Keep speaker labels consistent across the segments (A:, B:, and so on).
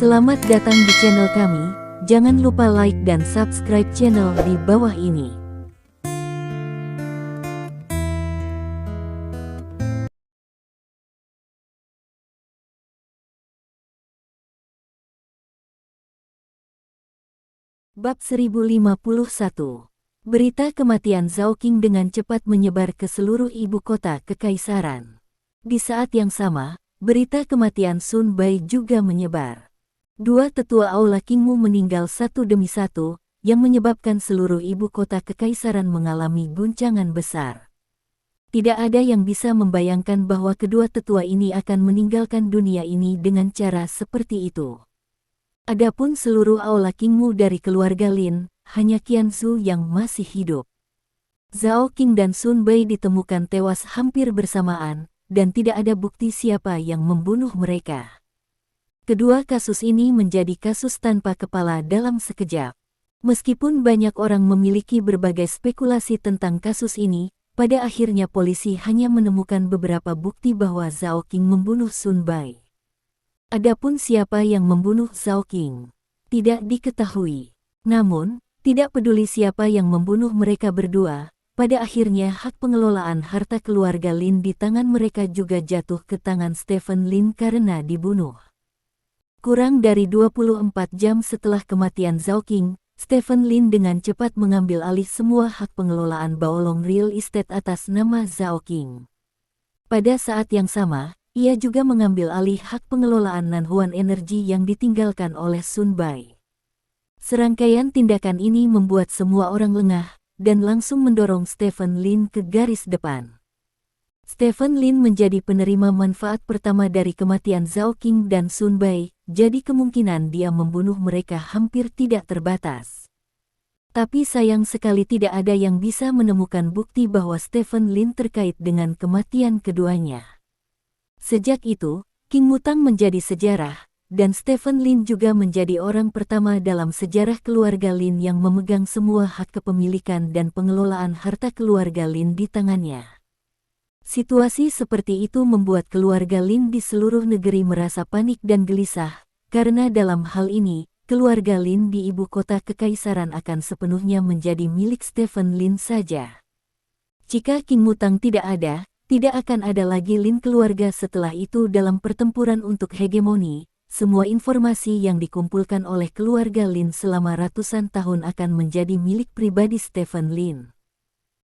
A: Selamat datang di channel kami, jangan lupa like dan subscribe channel di bawah ini. Bab 1051. Berita kematian Zhao Qing dengan cepat menyebar ke seluruh ibu kota kekaisaran. Di saat yang sama, berita kematian Sun Bai juga menyebar. Dua tetua Aula Qingmu meninggal satu demi satu, yang menyebabkan seluruh ibu kota kekaisaran mengalami guncangan besar. Tidak ada yang bisa membayangkan bahwa kedua tetua ini akan meninggalkan dunia ini dengan cara seperti itu. Adapun seluruh Aula Qingmu dari keluarga Lin, hanya Qianzu yang masih hidup. Zhao Qing dan Sun Bai ditemukan tewas hampir bersamaan, dan tidak ada bukti siapa yang membunuh mereka. Kedua kasus ini menjadi kasus tanpa kepala dalam sekejap. Meskipun banyak orang memiliki berbagai spekulasi tentang kasus ini, pada akhirnya polisi hanya menemukan beberapa bukti bahwa Zhao Qing membunuh Sun Bai. Adapun siapa yang membunuh Zhao Qing, tidak diketahui. Namun, tidak peduli siapa yang membunuh mereka berdua, pada akhirnya hak pengelolaan harta keluarga Lin di tangan mereka juga jatuh ke tangan Stephen Lin karena dibunuh. Kurang dari 24 jam setelah kematian Zhao Qing, Stephen Lin dengan cepat mengambil alih semua hak pengelolaan Baolong Real Estate atas nama Zhao Qing. Pada saat yang sama, ia juga mengambil alih hak pengelolaan Nanhuan Energy yang ditinggalkan oleh Sun Bai. Serangkaian tindakan ini membuat semua orang lengah, dan langsung mendorong Stephen Lin ke garis depan. Stephen Lin menjadi penerima manfaat pertama dari kematian Zhao Qing dan Sun Bai, jadi kemungkinan dia membunuh mereka hampir tidak terbatas. Tapi sayang sekali tidak ada yang bisa menemukan bukti bahwa Stephen Lin terkait dengan kematian keduanya. Sejak itu, Qing Mutang menjadi sejarah, dan Stephen Lin juga menjadi orang pertama dalam sejarah keluarga Lin yang memegang semua hak kepemilikan dan pengelolaan harta keluarga Lin di tangannya. Situasi seperti itu membuat keluarga Lin di seluruh negeri merasa panik dan gelisah, karena dalam hal ini, keluarga Lin di ibu kota kekaisaran akan sepenuhnya menjadi milik Stephen Lin saja. Jika Qing Mutang tidak ada, tidak akan ada lagi Lin keluarga setelah itu dalam pertempuran untuk hegemoni. Semua informasi yang dikumpulkan oleh keluarga Lin selama ratusan tahun akan menjadi milik pribadi Stephen Lin.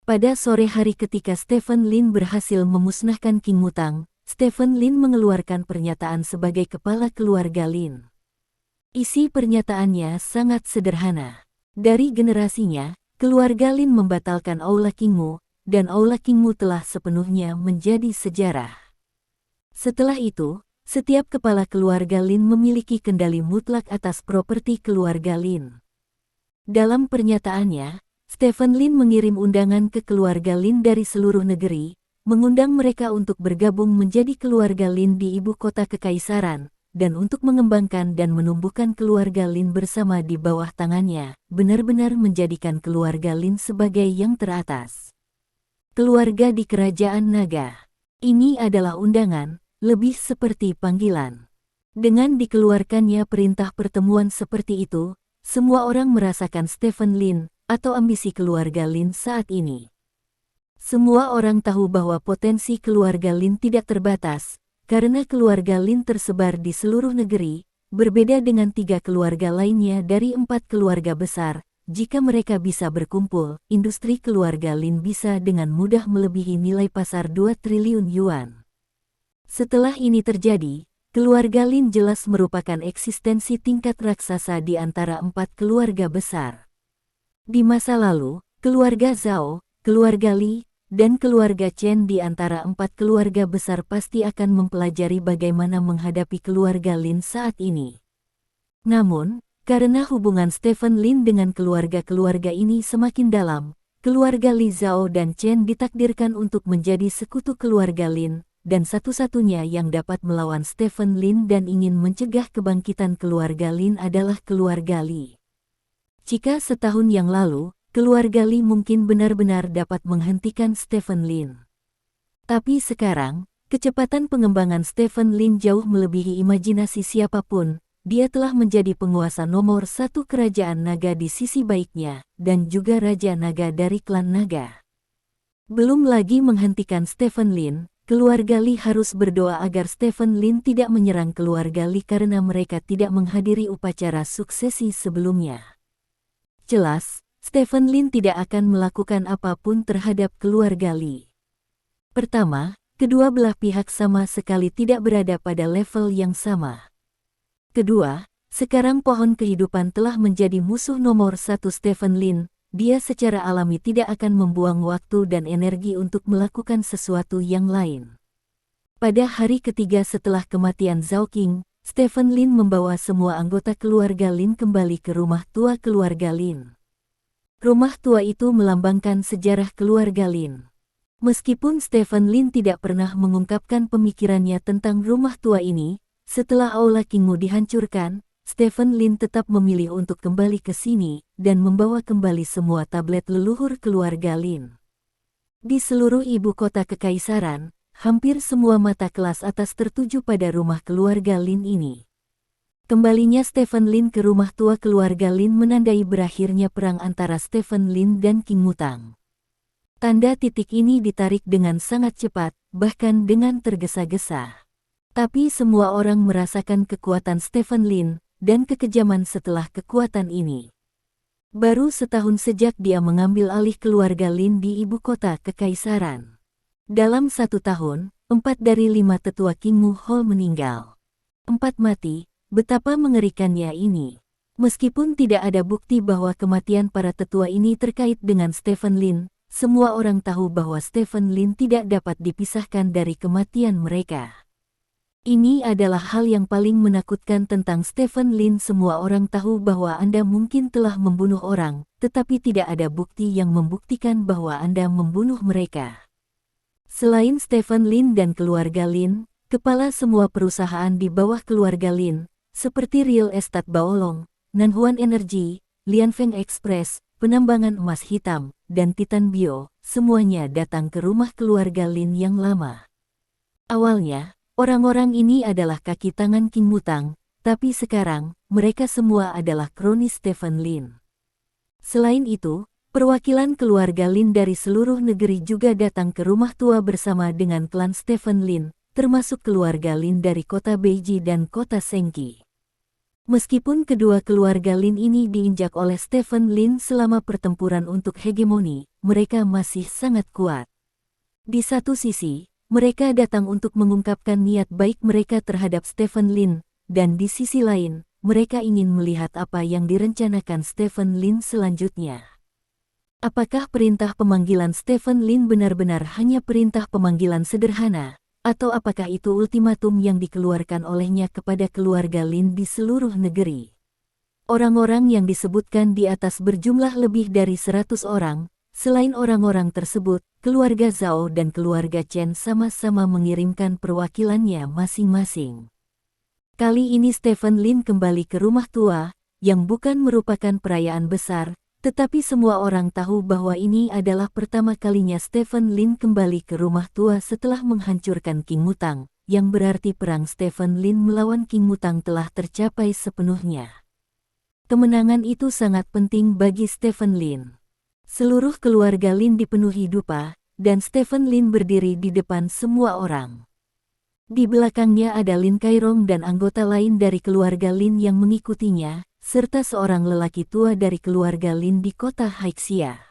A: Pada sore hari ketika Stephen Lin berhasil memusnahkan Qing Mutang, Stephen Lin mengeluarkan pernyataan sebagai kepala keluarga Lin. Isi pernyataannya sangat sederhana. Dari generasinya, keluarga Lin membatalkan Aula Qingmu, dan Aula Qingmu telah sepenuhnya menjadi sejarah. Setelah itu, setiap kepala keluarga Lin memiliki kendali mutlak atas properti keluarga Lin. Dalam pernyataannya, Stephen Lin mengirim undangan ke keluarga Lin dari seluruh negeri, mengundang mereka untuk bergabung menjadi keluarga Lin di ibu kota kekaisaran, dan untuk mengembangkan dan menumbuhkan keluarga Lin bersama di bawah tangannya, benar-benar menjadikan keluarga Lin sebagai yang teratas. Keluarga di Kerajaan Naga. Ini adalah undangan, lebih seperti panggilan. Dengan dikeluarkannya perintah pertemuan seperti itu, semua orang merasakan Stephen Lin, atau ambisi keluarga Lin saat ini. Semua orang tahu bahwa potensi keluarga Lin tidak terbatas, karena keluarga Lin tersebar di seluruh negeri, berbeda dengan 3 keluarga lainnya dari 4 keluarga besar. Jika mereka bisa berkumpul, industri keluarga Lin bisa dengan mudah melebihi nilai pasar 2 triliun yuan. Setelah ini terjadi, keluarga Lin jelas merupakan eksistensi tingkat raksasa di antara 4 keluarga besar. Di masa lalu, keluarga Zhao, keluarga Li, dan keluarga Chen di antara 4 keluarga besar pasti akan mempelajari bagaimana menghadapi keluarga Lin saat ini. Namun, karena hubungan Stephen Lin dengan keluarga-keluarga ini semakin dalam, keluarga Li Zhao dan Chen ditakdirkan untuk menjadi sekutu keluarga Lin, dan satu-satunya yang dapat melawan Stephen Lin dan ingin mencegah kebangkitan keluarga Lin adalah keluarga Li. Jika setahun yang lalu, keluarga Li mungkin benar-benar dapat menghentikan Stephen Lin. Tapi sekarang, kecepatan pengembangan Stephen Lin jauh melebihi imajinasi siapapun, dia telah menjadi penguasa nomor satu kerajaan naga di sisi baiknya, dan juga Raja Naga dari klan naga. Belum lagi menghentikan Stephen Lin, keluarga Li harus berdoa agar Stephen Lin tidak menyerang keluarga Li karena mereka tidak menghadiri upacara suksesi sebelumnya. Jelas, Stephen Lin tidak akan melakukan apapun terhadap keluarga Li. Pertama, kedua belah pihak sama sekali tidak berada pada level yang sama. Kedua, sekarang pohon kehidupan telah menjadi musuh nomor satu Stephen Lin. Dia secara alami tidak akan membuang waktu dan energi untuk melakukan sesuatu yang lain. Pada hari ketiga setelah kematian Zhao Qing, Stephen Lin membawa semua anggota keluarga Lin kembali ke rumah tua keluarga Lin. Rumah tua itu melambangkan sejarah keluarga Lin. Meskipun Stephen Lin tidak pernah mengungkapkan pemikirannya tentang rumah tua ini, setelah Aula Qingmu dihancurkan, Stephen Lin tetap memilih untuk kembali ke sini dan membawa kembali semua tablet leluhur keluarga Lin. Di seluruh ibu kota kekaisaran, hampir semua mata kelas atas tertuju pada rumah keluarga Lin ini. Kembalinya Stephen Lin ke rumah tua keluarga Lin menandai berakhirnya perang antara Stephen Lin dan King Mutang. Tanda titik ini ditarik dengan sangat cepat, bahkan dengan tergesa-gesa. Tapi semua orang merasakan kekuatan Stephen Lin dan kekejaman setelah kekuatan ini. Baru setahun sejak dia mengambil alih keluarga Lin di ibu kota kekaisaran. Dalam 1 tahun, 4 dari 5 tetua Qingmu Hall meninggal. 4 mati, betapa mengerikannya ini. Meskipun tidak ada bukti bahwa kematian para tetua ini terkait dengan Stephen Lin, semua orang tahu bahwa Stephen Lin tidak dapat dipisahkan dari kematian mereka. Ini adalah hal yang paling menakutkan tentang Stephen Lin. Semua orang tahu bahwa Anda mungkin telah membunuh orang, tetapi tidak ada bukti yang membuktikan bahwa Anda membunuh mereka. Selain Stephen Lin dan keluarga Lin, kepala semua perusahaan di bawah keluarga Lin, seperti Real Estate Baolong, Nanhuan Energy, Lianfeng Express, penambangan emas hitam, dan Titan Bio, semuanya datang ke rumah keluarga Lin yang lama. Awalnya, orang-orang ini adalah kaki tangan King Mutang, tapi sekarang, mereka semua adalah kroni Stephen Lin. Selain itu, perwakilan keluarga Lin dari seluruh negeri juga datang ke rumah tua bersama dengan klan Stephen Lin, termasuk keluarga Lin dari kota Beiji dan kota Sengqi. Meskipun kedua keluarga Lin ini diinjak oleh Stephen Lin selama pertempuran untuk hegemoni, mereka masih sangat kuat. Di satu sisi, mereka datang untuk mengungkapkan niat baik mereka terhadap Stephen Lin, dan di sisi lain, mereka ingin melihat apa yang direncanakan Stephen Lin selanjutnya. Apakah perintah pemanggilan Stephen Lin benar-benar hanya perintah pemanggilan sederhana, atau apakah itu ultimatum yang dikeluarkan olehnya kepada keluarga Lin di seluruh negeri? Orang-orang yang disebutkan di atas berjumlah lebih dari 100 orang. Selain orang-orang tersebut, keluarga Zhao dan keluarga Chen sama-sama mengirimkan perwakilannya masing-masing. Kali ini Stephen Lin kembali ke rumah tua, yang bukan merupakan perayaan besar, tetapi semua orang tahu bahwa ini adalah pertama kalinya Stephen Lin kembali ke rumah tua setelah menghancurkan King Mutang, yang berarti perang Stephen Lin melawan King Mutang telah tercapai sepenuhnya. Kemenangan itu sangat penting bagi Stephen Lin. Seluruh keluarga Lin dipenuhi duka, dan Stephen Lin berdiri di depan semua orang. Di belakangnya ada Lin Kairong dan anggota lain dari keluarga Lin yang mengikutinya, serta seorang lelaki tua dari keluarga Lin di kota Haixia.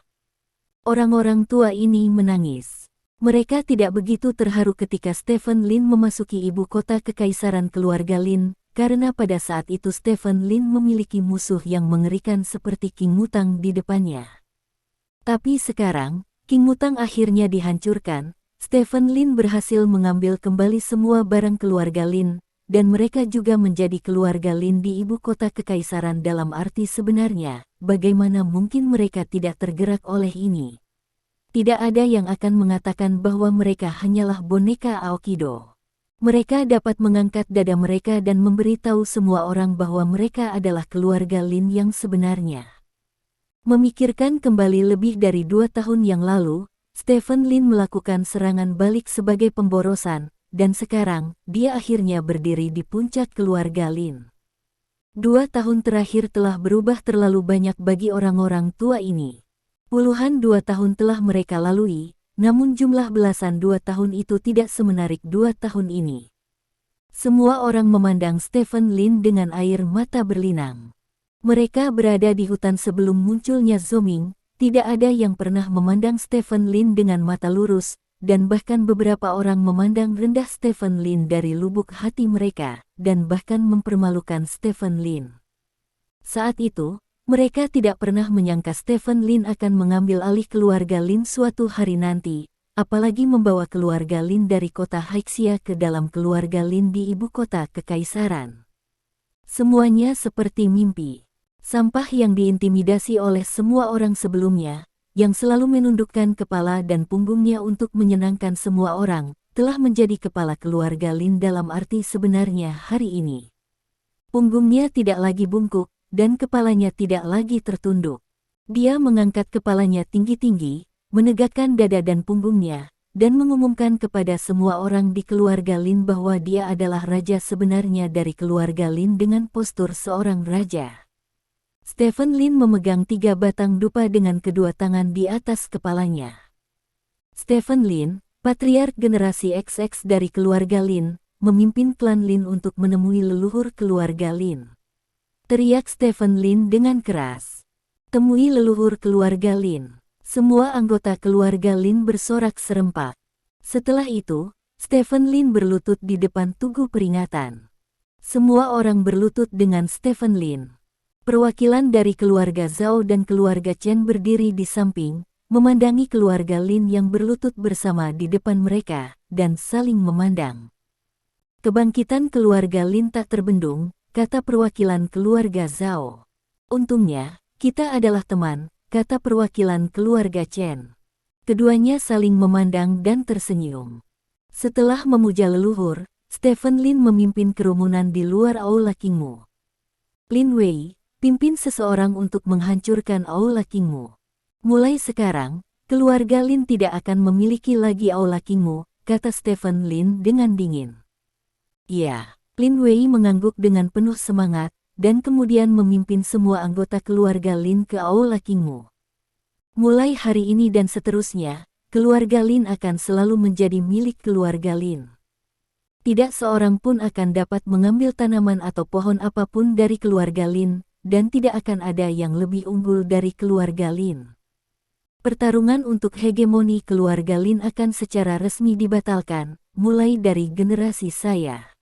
A: Orang-orang tua ini menangis. Mereka tidak begitu terharu ketika Stephen Lin memasuki ibu kota kekaisaran keluarga Lin, karena pada saat itu Stephen Lin memiliki musuh yang mengerikan seperti King Mutang di depannya. Tapi sekarang, King Mutang akhirnya dihancurkan. Stephen Lin berhasil mengambil kembali semua barang keluarga Lin, dan mereka juga menjadi keluarga Lin di ibu kota kekaisaran dalam arti sebenarnya. Bagaimana mungkin mereka tidak tergerak oleh ini? Tidak ada yang akan mengatakan bahwa mereka hanyalah boneka Aokido. Mereka dapat mengangkat dada mereka dan memberitahu semua orang bahwa mereka adalah keluarga Lin yang sebenarnya. Memikirkan kembali lebih dari 2 tahun yang lalu, Stephen Lin melakukan serangan balik sebagai pemborosan, dan sekarang, dia akhirnya berdiri di puncak keluarga Lin. 2 tahun terakhir telah berubah terlalu banyak bagi orang-orang tua ini. Puluhan 2 tahun telah mereka lalui, namun jumlah belasan 2 tahun itu tidak semenarik 2 tahun ini. Semua orang memandang Stephen Lin dengan air mata berlinang. Mereka berada di hutan sebelum munculnya Zoming, tidak ada yang pernah memandang Stephen Lin dengan mata lurus, dan bahkan beberapa orang memandang rendah Stephen Lin dari lubuk hati mereka, dan bahkan mempermalukan Stephen Lin. Saat itu, mereka tidak pernah menyangka Stephen Lin akan mengambil alih keluarga Lin suatu hari nanti, apalagi membawa keluarga Lin dari kota Haixia ke dalam keluarga Lin di ibu kota kekaisaran. Semuanya seperti mimpi. Sampah yang diintimidasi oleh semua orang sebelumnya, yang selalu menundukkan kepala dan punggungnya untuk menyenangkan semua orang, telah menjadi kepala keluarga Lin dalam arti sebenarnya hari ini. Punggungnya tidak lagi bungkuk, dan kepalanya tidak lagi tertunduk. Dia mengangkat kepalanya tinggi-tinggi, menegakkan dada dan punggungnya, dan mengumumkan kepada semua orang di keluarga Lin bahwa dia adalah raja sebenarnya dari keluarga Lin dengan postur seorang raja. Stephen Lin memegang 3 batang dupa dengan kedua tangan di atas kepalanya. Stephen Lin, patriark generasi XX dari keluarga Lin, memimpin klan Lin untuk menemui leluhur keluarga Lin. Teriak Stephen Lin dengan keras. Temui leluhur keluarga Lin. Semua anggota keluarga Lin bersorak serempak. Setelah itu, Stephen Lin berlutut di depan tugu peringatan. Semua orang berlutut dengan Stephen Lin. Perwakilan dari keluarga Zhao dan keluarga Chen berdiri di samping, memandangi keluarga Lin yang berlutut bersama di depan mereka, dan saling memandang. Kebangkitan keluarga Lin tak terbendung, kata perwakilan keluarga Zhao. Untungnya, kita adalah teman, kata perwakilan keluarga Chen. Keduanya saling memandang dan tersenyum. Setelah memuja leluhur, Stephen Lin memimpin kerumunan di luar Aula Kingmu. Lin Wei, pimpin seseorang untuk menghancurkan Aula Kingmu. Mulai sekarang, keluarga Lin tidak akan memiliki lagi Aula Kingmu, kata Stephen Lin dengan dingin. Ya, Lin Wei mengangguk dengan penuh semangat, dan kemudian memimpin semua anggota keluarga Lin ke Aula Kingmu. Mulai hari ini dan seterusnya, keluarga Lin akan selalu menjadi milik keluarga Lin. Tidak seorang pun akan dapat mengambil tanaman atau pohon apapun dari keluarga Lin, dan tidak akan ada yang lebih unggul dari keluarga Lin. Pertarungan untuk hegemoni keluarga Lin akan secara resmi dibatalkan, mulai dari generasi saya.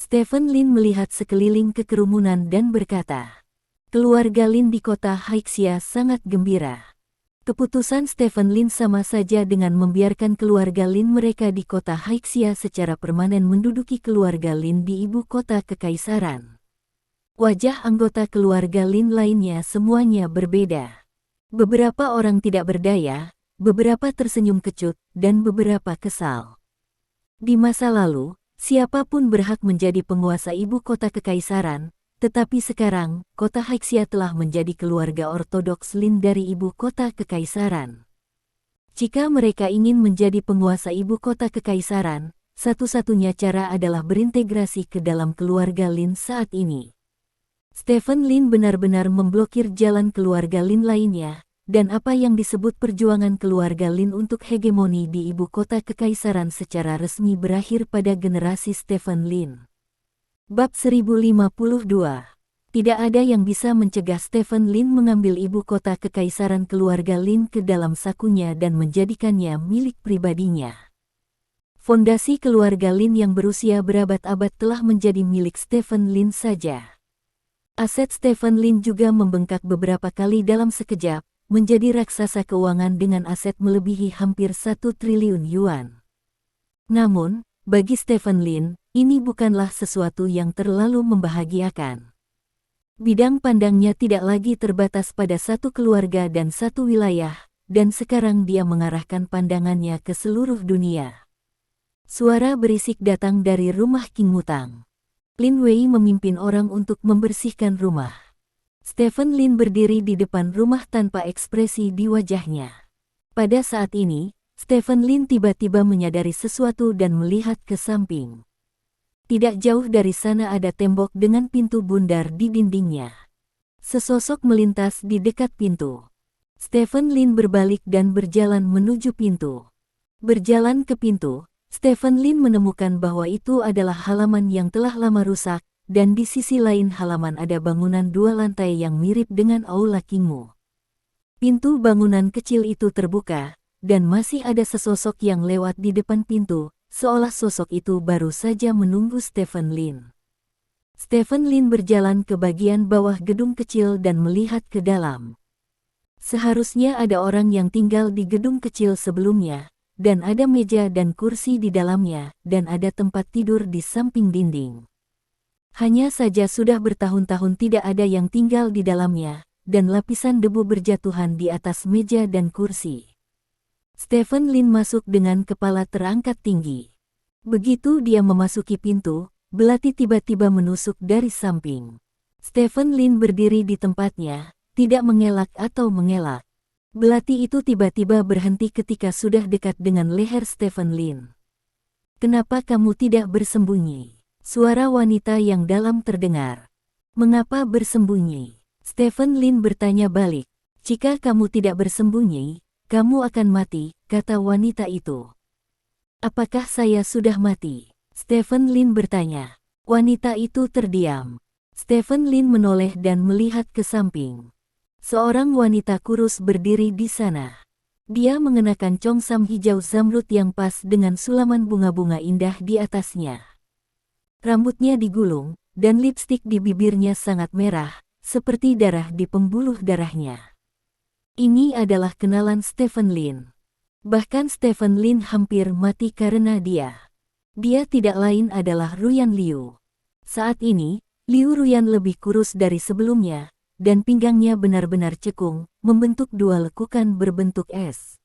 A: Stephen Lin melihat sekeliling ke kerumunan dan berkata, keluarga Lin di kota Haixia sangat gembira. Keputusan Stephen Lin sama saja dengan membiarkan keluarga Lin mereka di kota Haixia secara permanen menduduki keluarga Lin di ibu kota kekaisaran. Wajah anggota keluarga Lin lainnya semuanya berbeda. Beberapa orang tidak berdaya, beberapa tersenyum kecut, dan beberapa kesal. Di masa lalu, siapapun berhak menjadi penguasa ibu kota kekaisaran, tetapi sekarang, kota Haixia telah menjadi keluarga ortodoks Lin dari ibu kota kekaisaran. Jika mereka ingin menjadi penguasa ibu kota kekaisaran, satu-satunya cara adalah berintegrasi ke dalam keluarga Lin saat ini. Stephen Lin benar-benar memblokir jalan keluarga Lin lainnya, dan apa yang disebut perjuangan keluarga Lin untuk hegemoni di ibu kota kekaisaran secara resmi berakhir pada generasi Stephen Lin. Bab 1052. Tidak ada yang bisa mencegah Stephen Lin mengambil ibu kota kekaisaran keluarga Lin ke dalam sakunya dan menjadikannya milik pribadinya. Fondasi keluarga Lin yang berusia berabad-abad telah menjadi milik Stephen Lin saja. Aset Stephen Lin juga membengkak beberapa kali dalam sekejap, menjadi raksasa keuangan dengan aset melebihi hampir 1 triliun yuan. Namun, bagi Stephen Lin, ini bukanlah sesuatu yang terlalu membahagiakan. Bidang pandangnya tidak lagi terbatas pada satu keluarga dan satu wilayah, dan sekarang dia mengarahkan pandangannya ke seluruh dunia. Suara berisik datang dari rumah King Mutang. Lin Wei memimpin orang untuk membersihkan rumah. Stephen Lin berdiri di depan rumah tanpa ekspresi di wajahnya. Pada saat ini, Stephen Lin tiba-tiba menyadari sesuatu dan melihat ke samping. Tidak jauh dari sana ada tembok dengan pintu bundar di dindingnya. Sesosok melintas di dekat pintu. Stephen Lin berbalik dan berjalan menuju pintu. Berjalan ke pintu, Stephen Lin menemukan bahwa itu adalah halaman yang telah lama rusak, dan di sisi lain halaman ada bangunan 2 lantai yang mirip dengan Aula Kingmu. Pintu bangunan kecil itu terbuka, dan masih ada sesosok yang lewat di depan pintu, seolah sosok itu baru saja menunggu Stephen Lin. Stephen Lin berjalan ke bagian bawah gedung kecil dan melihat ke dalam. Seharusnya ada orang yang tinggal di gedung kecil sebelumnya, dan ada meja dan kursi di dalamnya, dan ada tempat tidur di samping dinding. Hanya saja sudah bertahun-tahun tidak ada yang tinggal di dalamnya, dan lapisan debu berjatuhan di atas meja dan kursi. Stephen Lin masuk dengan kepala terangkat tinggi. Begitu dia memasuki pintu, belati tiba-tiba menusuk dari samping. Stephen Lin berdiri di tempatnya, tidak mengelak atau mengelak. Belati itu tiba-tiba berhenti ketika sudah dekat dengan leher Stephen Lin. "Kenapa kamu tidak bersembunyi?" Suara wanita yang dalam terdengar. "Mengapa bersembunyi?" Stephen Lin bertanya balik. "Jika kamu tidak bersembunyi, kamu akan mati," kata wanita itu. "Apakah saya sudah mati?" Stephen Lin bertanya. Wanita itu terdiam. Stephen Lin menoleh dan melihat ke samping. Seorang wanita kurus berdiri di sana. Dia mengenakan congsam hijau zamrud yang pas dengan sulaman bunga-bunga indah di atasnya. Rambutnya digulung, dan lipstik di bibirnya sangat merah, seperti darah di pembuluh darahnya. Ini adalah kenalan Stephen Lin. Bahkan Stephen Lin hampir mati karena dia. Dia tidak lain adalah Ruyan Liu. Saat ini, Liu Ruyan lebih kurus dari sebelumnya, dan pinggangnya benar-benar cekung, membentuk 2 lekukan berbentuk es.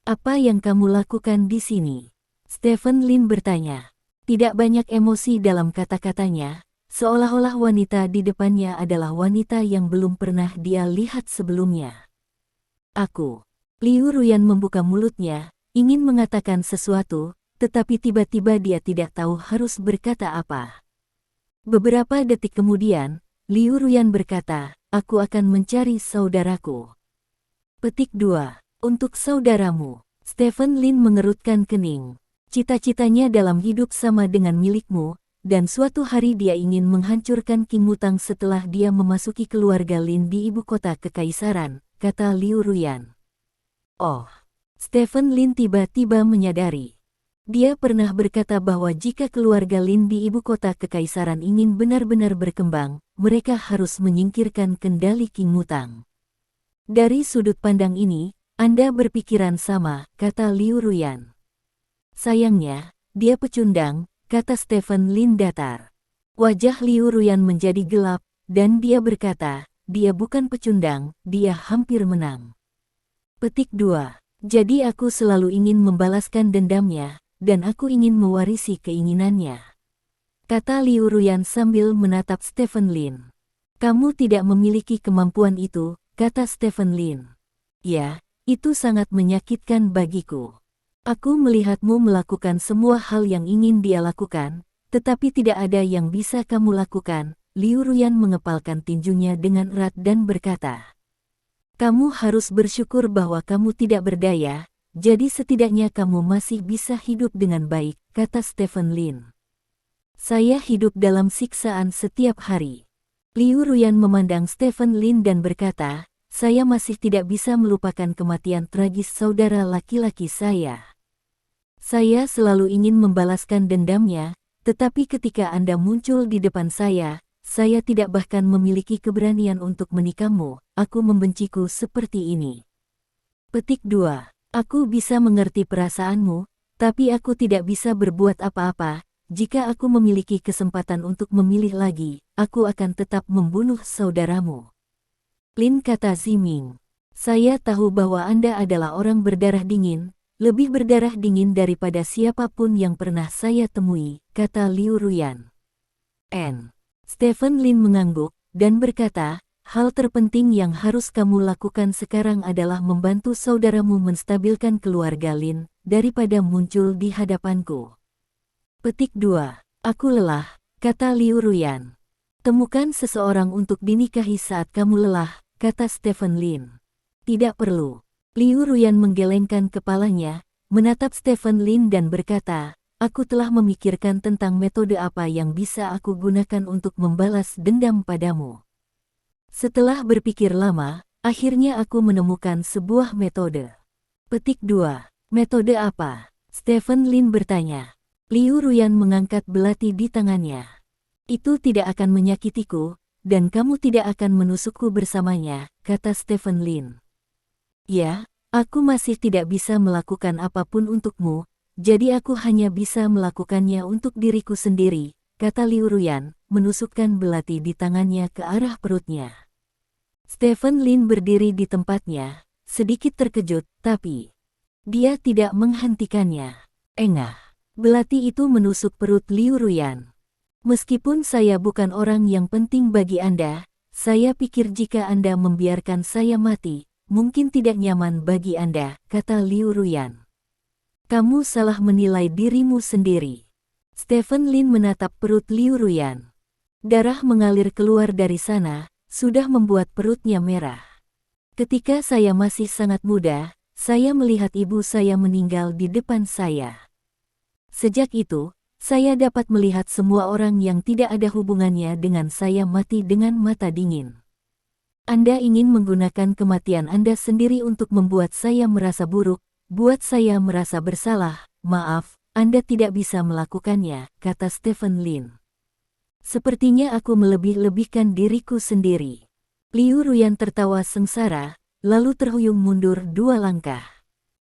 A: "Apa yang kamu lakukan di sini?" Stephen Lin bertanya. Tidak banyak emosi dalam kata-katanya, seolah-olah wanita di depannya adalah wanita yang belum pernah dia lihat sebelumnya. "Aku." Liu Ruyan membuka mulutnya, ingin mengatakan sesuatu, tetapi tiba-tiba dia tidak tahu harus berkata apa. Beberapa detik kemudian, Liu Ruyan berkata, "Aku akan mencari saudaraku." Petik 2. Untuk saudaramu. Stephen Lin mengerutkan kening. Cita-citanya dalam hidup sama dengan milikmu, dan suatu hari dia ingin menghancurkan King Mutang setelah dia memasuki keluarga Lin di ibu kota kekaisaran, kata Liu Ruyan. Oh, Stephen Lin tiba-tiba menyadari. Dia pernah berkata bahwa jika keluarga Lin di ibu kota kekaisaran ingin benar-benar berkembang, mereka harus menyingkirkan kendali King Mutang. Dari sudut pandang ini, Anda berpikiran sama, kata Liu Ruyan. Sayangnya, dia pecundang, kata Stephen Lin datar. Wajah Liu Ruyan menjadi gelap, dan dia berkata, dia bukan pecundang, dia hampir menang. Petik 2. Jadi aku selalu ingin membalaskan dendamnya, dan aku ingin mewarisi keinginannya. Kata Liu Ruyan sambil menatap Stephen Lin. Kamu tidak memiliki kemampuan itu, kata Stephen Lin. Ya, itu sangat menyakitkan bagiku. Aku melihatmu melakukan semua hal yang ingin dia lakukan, tetapi tidak ada yang bisa kamu lakukan. Liu Ruyan mengepalkan tinjunya dengan erat dan berkata, kamu harus bersyukur bahwa kamu tidak berdaya, jadi setidaknya kamu masih bisa hidup dengan baik, kata Stephen Lin. Saya hidup dalam siksaan setiap hari. Liu Ruyan memandang Stephen Lin dan berkata, saya masih tidak bisa melupakan kematian tragis saudara laki-laki saya. Saya selalu ingin membalaskan dendamnya, tetapi ketika Anda muncul di depan saya tidak bahkan memiliki keberanian untuk menikahmu, aku membenciku seperti ini. Petik 2. Aku bisa mengerti perasaanmu, tapi aku tidak bisa berbuat apa-apa. Jika aku memiliki kesempatan untuk memilih lagi, aku akan tetap membunuh saudaramu. Lin, kata Ziming. Saya tahu bahwa Anda adalah orang berdarah dingin, lebih berdarah dingin daripada siapapun yang pernah saya temui, kata Liu Ruyan. Stephen Lin mengangguk, dan berkata, hal terpenting yang harus kamu lakukan sekarang adalah membantu saudaramu menstabilkan keluarga Lin, daripada muncul di hadapanku. Petik 2. Aku lelah, kata Liu Ruyan. Temukan seseorang untuk dinikahi saat kamu lelah, kata Stephen Lin. Tidak perlu. Liu Ruyan menggelengkan kepalanya, menatap Stephen Lin dan berkata, aku telah memikirkan tentang metode apa yang bisa aku gunakan untuk membalas dendam padamu. Setelah berpikir lama, akhirnya aku menemukan sebuah metode. Petik 2. Metode apa? Stephen Lin bertanya. Liu Ruyan mengangkat belati di tangannya. Itu tidak akan menyakitiku, dan kamu tidak akan menusukku bersamanya, kata Stephen Lin. Ya, aku masih tidak bisa melakukan apapun untukmu, jadi aku hanya bisa melakukannya untuk diriku sendiri, kata Liu Ruyan, menusukkan belati di tangannya ke arah perutnya. Stephen Lin berdiri di tempatnya, sedikit terkejut, tapi dia tidak menghentikannya. Engah. Belati itu menusuk perut Liu Ruyan. Meskipun saya bukan orang yang penting bagi Anda, saya pikir jika Anda membiarkan saya mati, mungkin tidak nyaman bagi Anda, kata Liu Ruyan. Kamu salah menilai dirimu sendiri. Stephen Lin menatap perut Liu Ruyan. Darah mengalir keluar dari sana, sudah membuat perutnya merah. Ketika saya masih sangat muda, saya melihat ibu saya meninggal di depan saya. Sejak itu, saya dapat melihat semua orang yang tidak ada hubungannya dengan saya mati dengan mata dingin. Anda ingin menggunakan kematian Anda sendiri untuk membuat saya merasa buruk, buat saya merasa bersalah. Maaf, Anda tidak bisa melakukannya, kata Stephen Lin. Sepertinya aku melebih-lebihkan diriku sendiri. Liu Ruyan tertawa sengsara, lalu terhuyung mundur 2 langkah.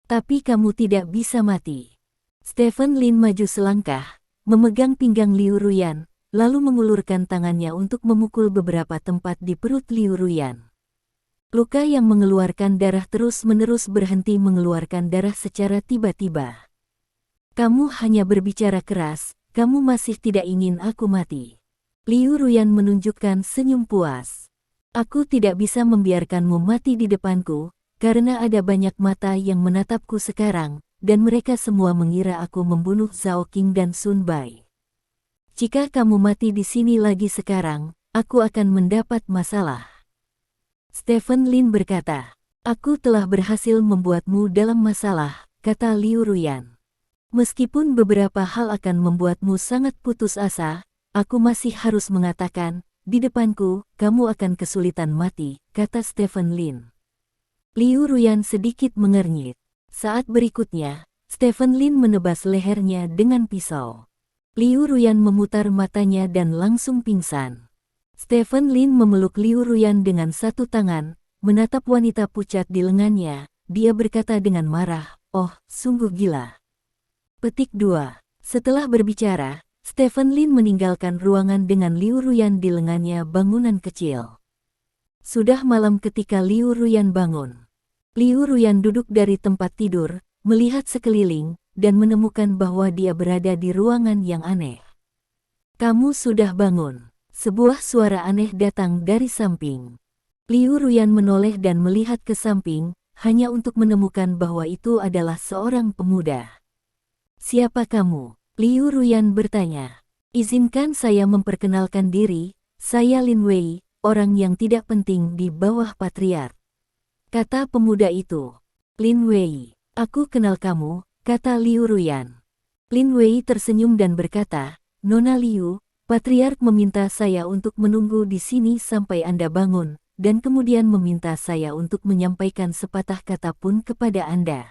A: Tapi kamu tidak bisa mati. Stephen Lin maju selangkah, memegang pinggang Liu Ruyan, lalu mengulurkan tangannya untuk memukul beberapa tempat di perut Liu Ruyan. Luka yang mengeluarkan darah terus-menerus berhenti mengeluarkan darah secara tiba-tiba. Kamu hanya berbicara keras, kamu masih tidak ingin aku mati. Liu Ruyan menunjukkan senyum puas. Aku tidak bisa membiarkanmu mati di depanku, karena ada banyak mata yang menatapku sekarang, dan mereka semua mengira aku membunuh Zhao Qing dan Sun Bai. Jika kamu mati di sini lagi sekarang, aku akan mendapat masalah. Stephen Lin berkata, aku telah berhasil membuatmu dalam masalah, kata Liu Ruyan. Meskipun beberapa hal akan membuatmu sangat putus asa, aku masih harus mengatakan, di depanku, kamu akan kesulitan mati, kata Stephen Lin. Liu Ruyan sedikit mengernyit. Saat berikutnya, Stephen Lin menebas lehernya dengan pisau. Liu Ruyan memutar matanya dan langsung pingsan. Stephen Lin memeluk Liu Ruyan dengan satu tangan, menatap wanita pucat di lengannya. Dia berkata dengan marah, oh, sungguh gila. Petik 2. Setelah berbicara, Stephen Lin meninggalkan ruangan dengan Liu Ruyan di lengannya bangunan kecil. Sudah malam ketika Liu Ruyan bangun. Liu Ruyan duduk dari tempat tidur, melihat sekeliling, dan menemukan bahwa dia berada di ruangan yang aneh. Kamu sudah bangun. Sebuah suara aneh datang dari samping. Liu Ruyan menoleh dan melihat ke samping, hanya untuk menemukan bahwa itu adalah seorang pemuda. Siapa kamu? Liu Ruyan bertanya. Izinkan saya memperkenalkan diri, saya Lin Wei, orang yang tidak penting di bawah patriark. Kata pemuda itu. Lin Wei, aku kenal kamu, kata Liu Ruyan. Lin Wei tersenyum dan berkata, Nona Liu, patriark meminta saya untuk menunggu di sini sampai Anda bangun, dan kemudian meminta saya untuk menyampaikan sepatah kata pun kepada Anda.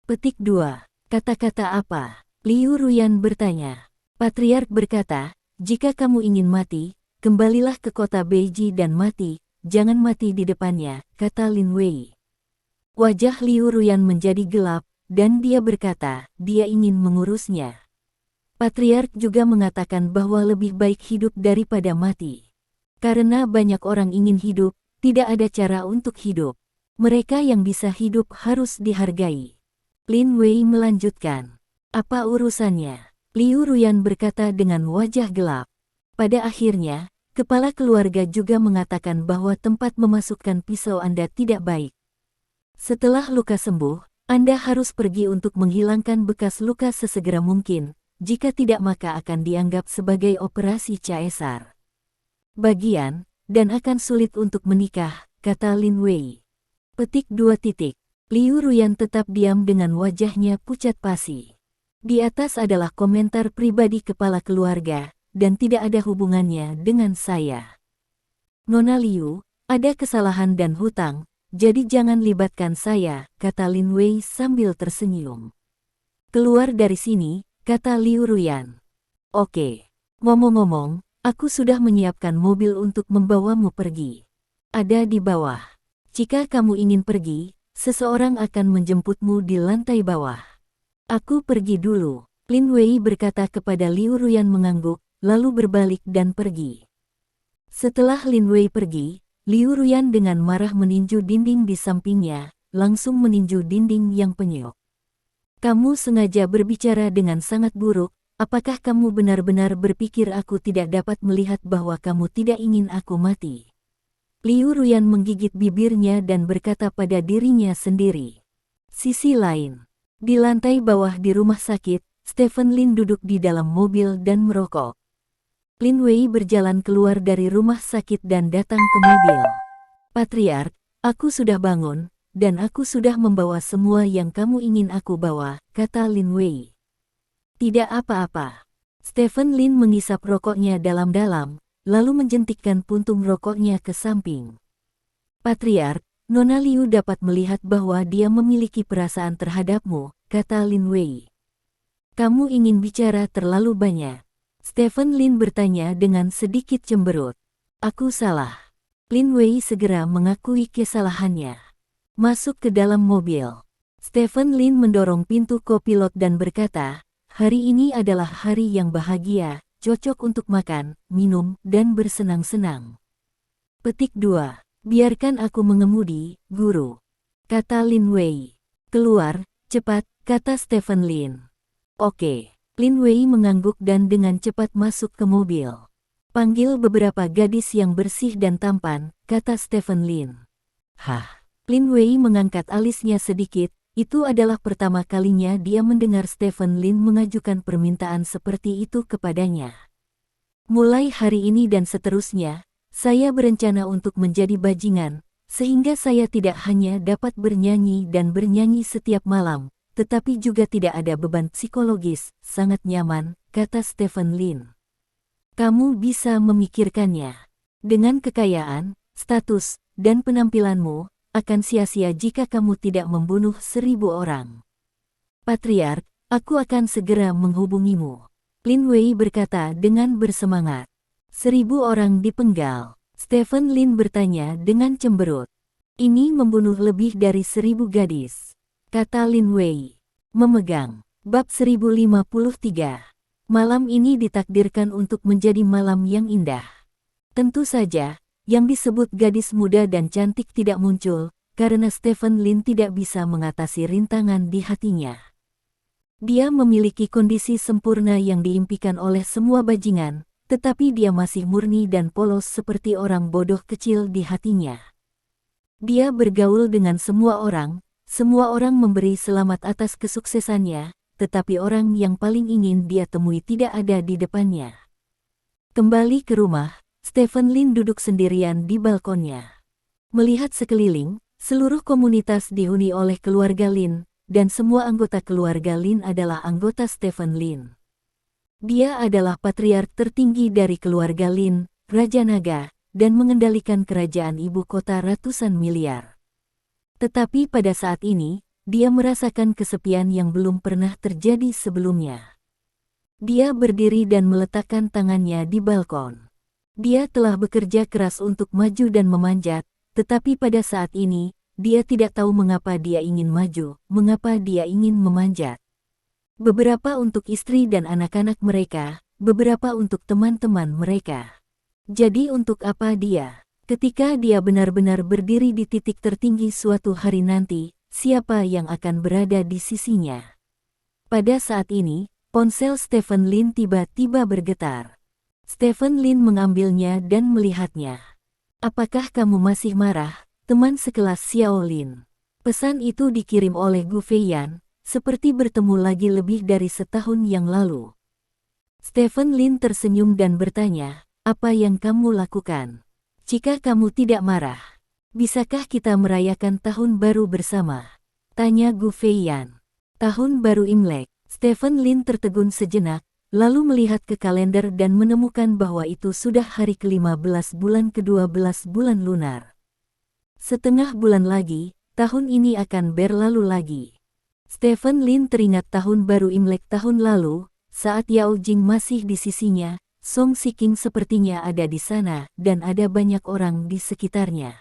A: Petik 2. Kata-kata apa? Liu Ruyan bertanya. Patriark berkata, jika kamu ingin mati, kembalilah ke kota Beiji dan mati. Jangan mati di depannya, kata Lin Wei. Wajah Liu Ruyan menjadi gelap, dan dia berkata, dia ingin mengurusnya. Patriark juga mengatakan bahwa lebih baik hidup daripada mati. Karena banyak orang ingin hidup, tidak ada cara untuk hidup. Mereka yang bisa hidup harus dihargai. Lin Wei melanjutkan. Apa urusannya? Liu Ruyan berkata dengan wajah gelap. Pada akhirnya, kepala keluarga juga mengatakan bahwa tempat memasukkan pisau Anda tidak baik. Setelah luka sembuh, Anda harus pergi untuk menghilangkan bekas luka sesegera mungkin, jika tidak maka akan dianggap sebagai operasi caesar. Bagian, dan akan sulit untuk menikah, kata Lin Wei. Petik 2 titik. Liu Ruyan tetap diam dengan wajahnya pucat pasi. Di atas adalah komentar pribadi kepala keluarga, dan tidak ada hubungannya dengan saya. Nona Liu, ada kesalahan dan hutang, jadi jangan libatkan saya, kata Lin Wei sambil tersenyum. Keluar dari sini, kata Liu Ruyan. Oke. Ngomong-ngomong, aku sudah menyiapkan mobil untuk membawamu pergi. Ada di bawah. Jika kamu ingin pergi, seseorang akan menjemputmu di lantai bawah. Aku pergi dulu. Lin Wei berkata kepada Liu Ruyan mengangguk, lalu berbalik dan pergi. Setelah Lin Wei pergi, Liu Ruyan dengan marah meninju dinding di sampingnya, langsung meninju dinding yang penyok. Kamu sengaja berbicara dengan sangat buruk, apakah kamu benar-benar berpikir aku tidak dapat melihat bahwa kamu tidak ingin aku mati? Liu Ruyan menggigit bibirnya dan berkata pada dirinya sendiri. Sisi lain, di lantai bawah di rumah sakit, Stephen Lin duduk di dalam mobil dan merokok. Lin Wei berjalan keluar dari rumah sakit dan datang ke mobil. Patriark, aku sudah bangun, dan aku sudah membawa semua yang kamu ingin aku bawa, kata Lin Wei. Tidak apa-apa. Stephen Lin mengisap rokoknya dalam-dalam, lalu menjentikkan puntung rokoknya ke samping. Patriark, Nona Liu dapat melihat bahwa dia memiliki perasaan terhadapmu, kata Lin Wei. Kamu ingin bicara terlalu banyak. Stephen Lin bertanya dengan sedikit cemberut. Aku salah. Lin Wei segera mengakui kesalahannya. Masuk ke dalam mobil. Stephen Lin mendorong pintu kopilot dan berkata, hari ini adalah hari yang bahagia, cocok untuk makan, minum, dan bersenang-senang. Petik 2. Biarkan aku mengemudi, guru. Kata Lin Wei. Keluar, cepat, kata Stephen Lin. Oke. Lin Wei mengangguk dan dengan cepat masuk ke mobil. Panggil beberapa gadis yang bersih dan tampan, kata Stephen Lin. Hah. Lin Wei mengangkat alisnya sedikit, itu adalah pertama kalinya dia mendengar Stephen Lin mengajukan permintaan seperti itu kepadanya. Mulai hari ini dan seterusnya, saya berencana untuk menjadi bajingan, sehingga saya tidak hanya dapat bernyanyi dan bernyanyi setiap malam, tetapi juga tidak ada beban psikologis, sangat nyaman, kata Stephen Lin. Kamu bisa memikirkannya. Dengan kekayaan, status, dan penampilanmu, akan sia-sia jika kamu tidak membunuh 1000 orang. Patriark, aku akan segera menghubungimu. Lin Wei berkata dengan bersemangat. 1000 orang dipenggal. Stephen Lin bertanya dengan cemberut. Ini membunuh lebih dari 1000 gadis. Kata Lin Wei. Memegang. Bab 1053. Malam ini ditakdirkan untuk menjadi malam yang indah. Tentu saja, yang disebut gadis muda dan cantik tidak muncul, karena Stephen Lin tidak bisa mengatasi rintangan di hatinya. Dia memiliki kondisi sempurna yang diimpikan oleh semua bajingan, tetapi dia masih murni dan polos seperti orang bodoh kecil di hatinya. Dia bergaul dengan semua orang memberi selamat atas kesuksesannya, tetapi orang yang paling ingin dia temui tidak ada di depannya. Kembali ke rumah, Stephen Lin duduk sendirian di balkonnya. Melihat sekeliling, seluruh komunitas dihuni oleh keluarga Lin, dan semua anggota keluarga Lin adalah anggota Stephen Lin. Dia adalah patriark tertinggi dari keluarga Lin, Raja Naga, dan mengendalikan kerajaan ibu kota ratusan miliar. Tetapi pada saat ini, dia merasakan kesepian yang belum pernah terjadi sebelumnya. Dia berdiri dan meletakkan tangannya di balkon. Dia telah bekerja keras untuk maju dan memanjat, tetapi pada saat ini, dia tidak tahu mengapa dia ingin maju, mengapa dia ingin memanjat. Beberapa untuk istri dan anak-anak mereka, beberapa untuk teman-teman mereka. Jadi untuk apa dia? Ketika dia benar-benar berdiri di titik tertinggi suatu hari nanti, siapa yang akan berada di sisinya? Pada saat ini, ponsel Stephen Lin tiba-tiba bergetar. Stephen Lin mengambilnya dan melihatnya. Apakah kamu masih marah, teman sekelas Xiao Lin? Pesan itu dikirim oleh Gu Feiyan, seperti bertemu lagi lebih dari setahun yang lalu. Stephen Lin tersenyum dan bertanya, apa yang kamu lakukan? Jika kamu tidak marah, bisakah kita merayakan tahun baru bersama? Tanya Gu Feiyan. Tahun baru Imlek. Stephen Lin tertegun sejenak, lalu melihat ke kalender dan menemukan bahwa itu sudah hari ke-15 bulan ke-12 bulan lunar. Setengah bulan lagi, tahun ini akan berlalu lagi. Stephen Lin teringat tahun baru Imlek tahun lalu, saat Yao Jing masih di sisinya, Song Shiking sepertinya ada di sana dan ada banyak orang di sekitarnya.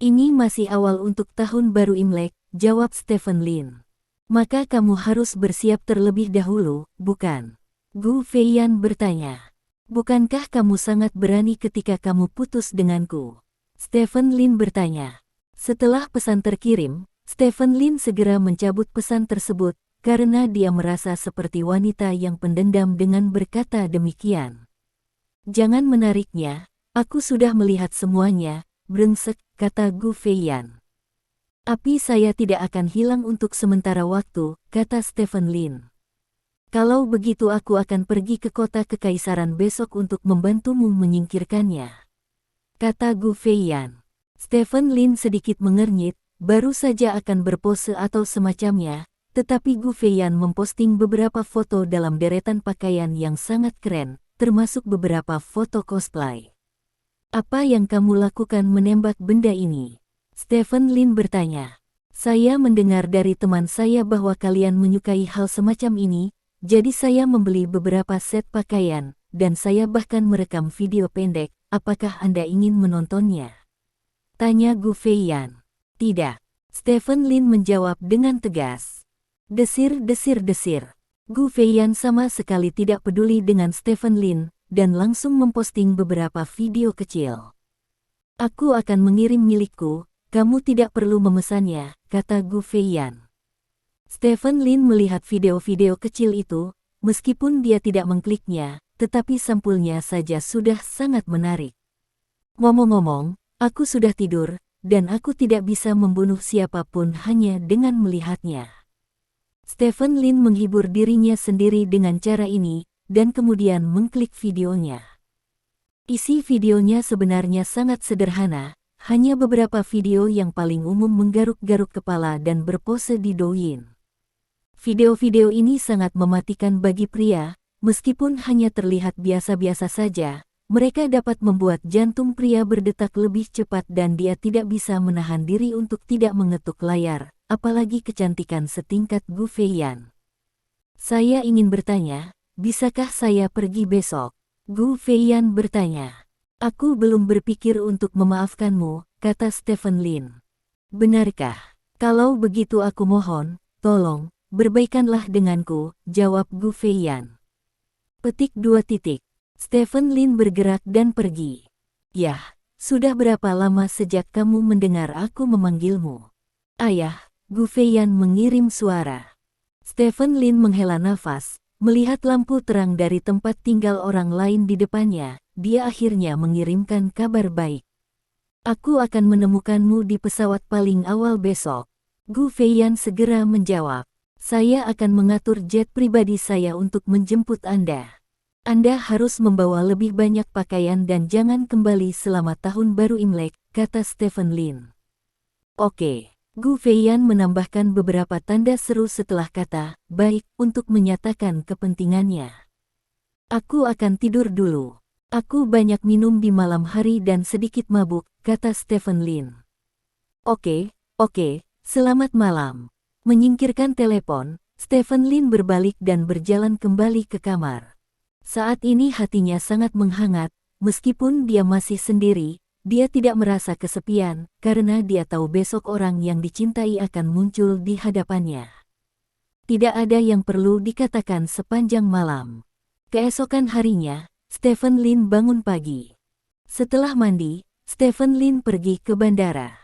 A: Ini masih awal untuk tahun baru Imlek, jawab Stephen Lin. Maka kamu harus bersiap terlebih dahulu, bukan? Gu Feiyan bertanya. Bukankah kamu sangat berani ketika kamu putus denganku? Stephen Lin bertanya. Setelah pesan terkirim, Stephen Lin segera mencabut pesan tersebut, karena dia merasa seperti wanita yang pendendam dengan berkata demikian. Jangan menariknya, aku sudah melihat semuanya, brengsek, kata Gu Feiyan. Api saya tidak akan hilang untuk sementara waktu, kata Stephen Lin. Kalau begitu aku akan pergi ke kota kekaisaran besok untuk membantumu menyingkirkannya, kata Gu Feiyan. Stephen Lin sedikit mengernyit, baru saja akan berpose atau semacamnya, tetapi Gu Feiyan memposting beberapa foto dalam deretan pakaian yang sangat keren, termasuk beberapa foto cosplay. Apa yang kamu lakukan menembak benda ini? Stephen Lin bertanya. Saya mendengar dari teman saya bahwa kalian menyukai hal semacam ini, jadi saya membeli beberapa set pakaian, dan saya bahkan merekam video pendek. Apakah Anda ingin menontonnya? Tanya Gu Feiyan. Tidak. Stephen Lin menjawab dengan tegas. Desir. Gu Feiyan sama sekali tidak peduli dengan Stephen Lin, dan langsung memposting beberapa video kecil. Aku akan mengirim milikku. Kamu tidak perlu memesannya, kata Gu Feiyan. Stephen Lin melihat video-video kecil itu, meskipun dia tidak mengkliknya, tetapi sampulnya saja sudah sangat menarik. Ngomong-ngomong, aku sudah tidur, dan aku tidak bisa membunuh siapapun hanya dengan melihatnya. Stephen Lin menghibur dirinya sendiri dengan cara ini, dan kemudian mengklik videonya. Isi videonya sebenarnya sangat sederhana, hanya beberapa video yang paling umum menggaruk-garuk kepala dan berpose di Douyin. Video-video ini sangat mematikan bagi pria, meskipun hanya terlihat biasa-biasa saja, mereka dapat membuat jantung pria berdetak lebih cepat dan dia tidak bisa menahan diri untuk tidak mengetuk layar, apalagi kecantikan setingkat Gu Feiyan. Saya ingin bertanya, bisakah saya pergi besok? Gu Feiyan bertanya. Aku belum berpikir untuk memaafkanmu, kata Stephen Lin. Benarkah? Kalau begitu aku mohon, tolong, berbaikanlah denganku, jawab Gu Feiyan. Petik 2. Stephen Lin bergerak dan pergi. Yah, sudah berapa lama sejak kamu mendengar aku memanggilmu? Ayah, Gu Feiyan mengirim suara. Stephen Lin menghela nafas, melihat lampu terang dari tempat tinggal orang lain di depannya. Dia akhirnya mengirimkan kabar baik. Aku akan menemukanmu di pesawat paling awal besok. Gu Feiyan segera menjawab. Saya akan mengatur jet pribadi saya untuk menjemput Anda. Anda harus membawa lebih banyak pakaian dan jangan kembali selama tahun baru Imlek, kata Stephen Lin. Oke. Gu Feiyan menambahkan beberapa tanda seru setelah kata, baik, untuk menyatakan kepentingannya. Aku akan tidur dulu. Aku banyak minum di malam hari dan sedikit mabuk, kata Stephen Lin. Oke, selamat malam. Menyingkirkan telepon, Stephen Lin berbalik dan berjalan kembali ke kamar. Saat ini hatinya sangat menghangat, meskipun dia masih sendiri, dia tidak merasa kesepian, karena dia tahu besok orang yang dicintai akan muncul di hadapannya. Tidak ada yang perlu dikatakan sepanjang malam. Keesokan harinya, Stephen Lin bangun pagi. Setelah mandi, Stephen Lin pergi ke bandara.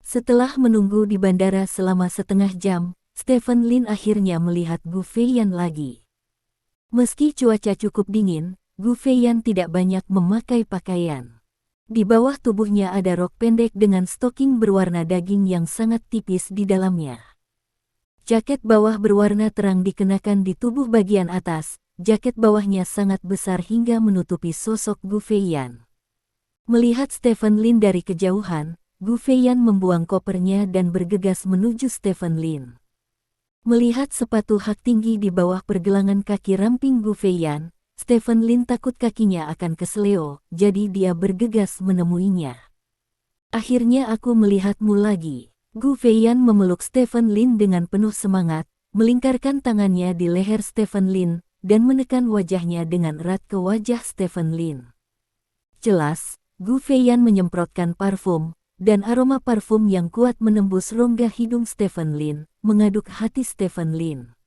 A: Setelah menunggu di bandara selama setengah jam, Stephen Lin akhirnya melihat Gu Feiyan lagi. Meski cuaca cukup dingin, Gu Feiyan tidak banyak memakai pakaian. Di bawah tubuhnya ada rok pendek dengan stoking berwarna daging yang sangat tipis di dalamnya. Jaket bawah berwarna terang dikenakan di tubuh bagian atas, jaket bawahnya sangat besar hingga menutupi sosok Gu Feiyan. Melihat Stephen Lin dari kejauhan, Gu Feiyan membuang kopernya dan bergegas menuju Stephen Lin. Melihat sepatu hak tinggi di bawah pergelangan kaki ramping Gu Feiyan, Stephen Lin takut kakinya akan kesleo, jadi dia bergegas menemuinya. Akhirnya aku melihatmu lagi. Gu Feiyan memeluk Stephen Lin dengan penuh semangat, melingkarkan tangannya di leher Stephen Lin, dan menekan wajahnya dengan erat ke wajah Stephen Lin. Jelas, Gu Feiyan menyemprotkan parfum, dan aroma parfum yang kuat menembus rongga hidung Stephen Lin, mengaduk hati Stephen Lin.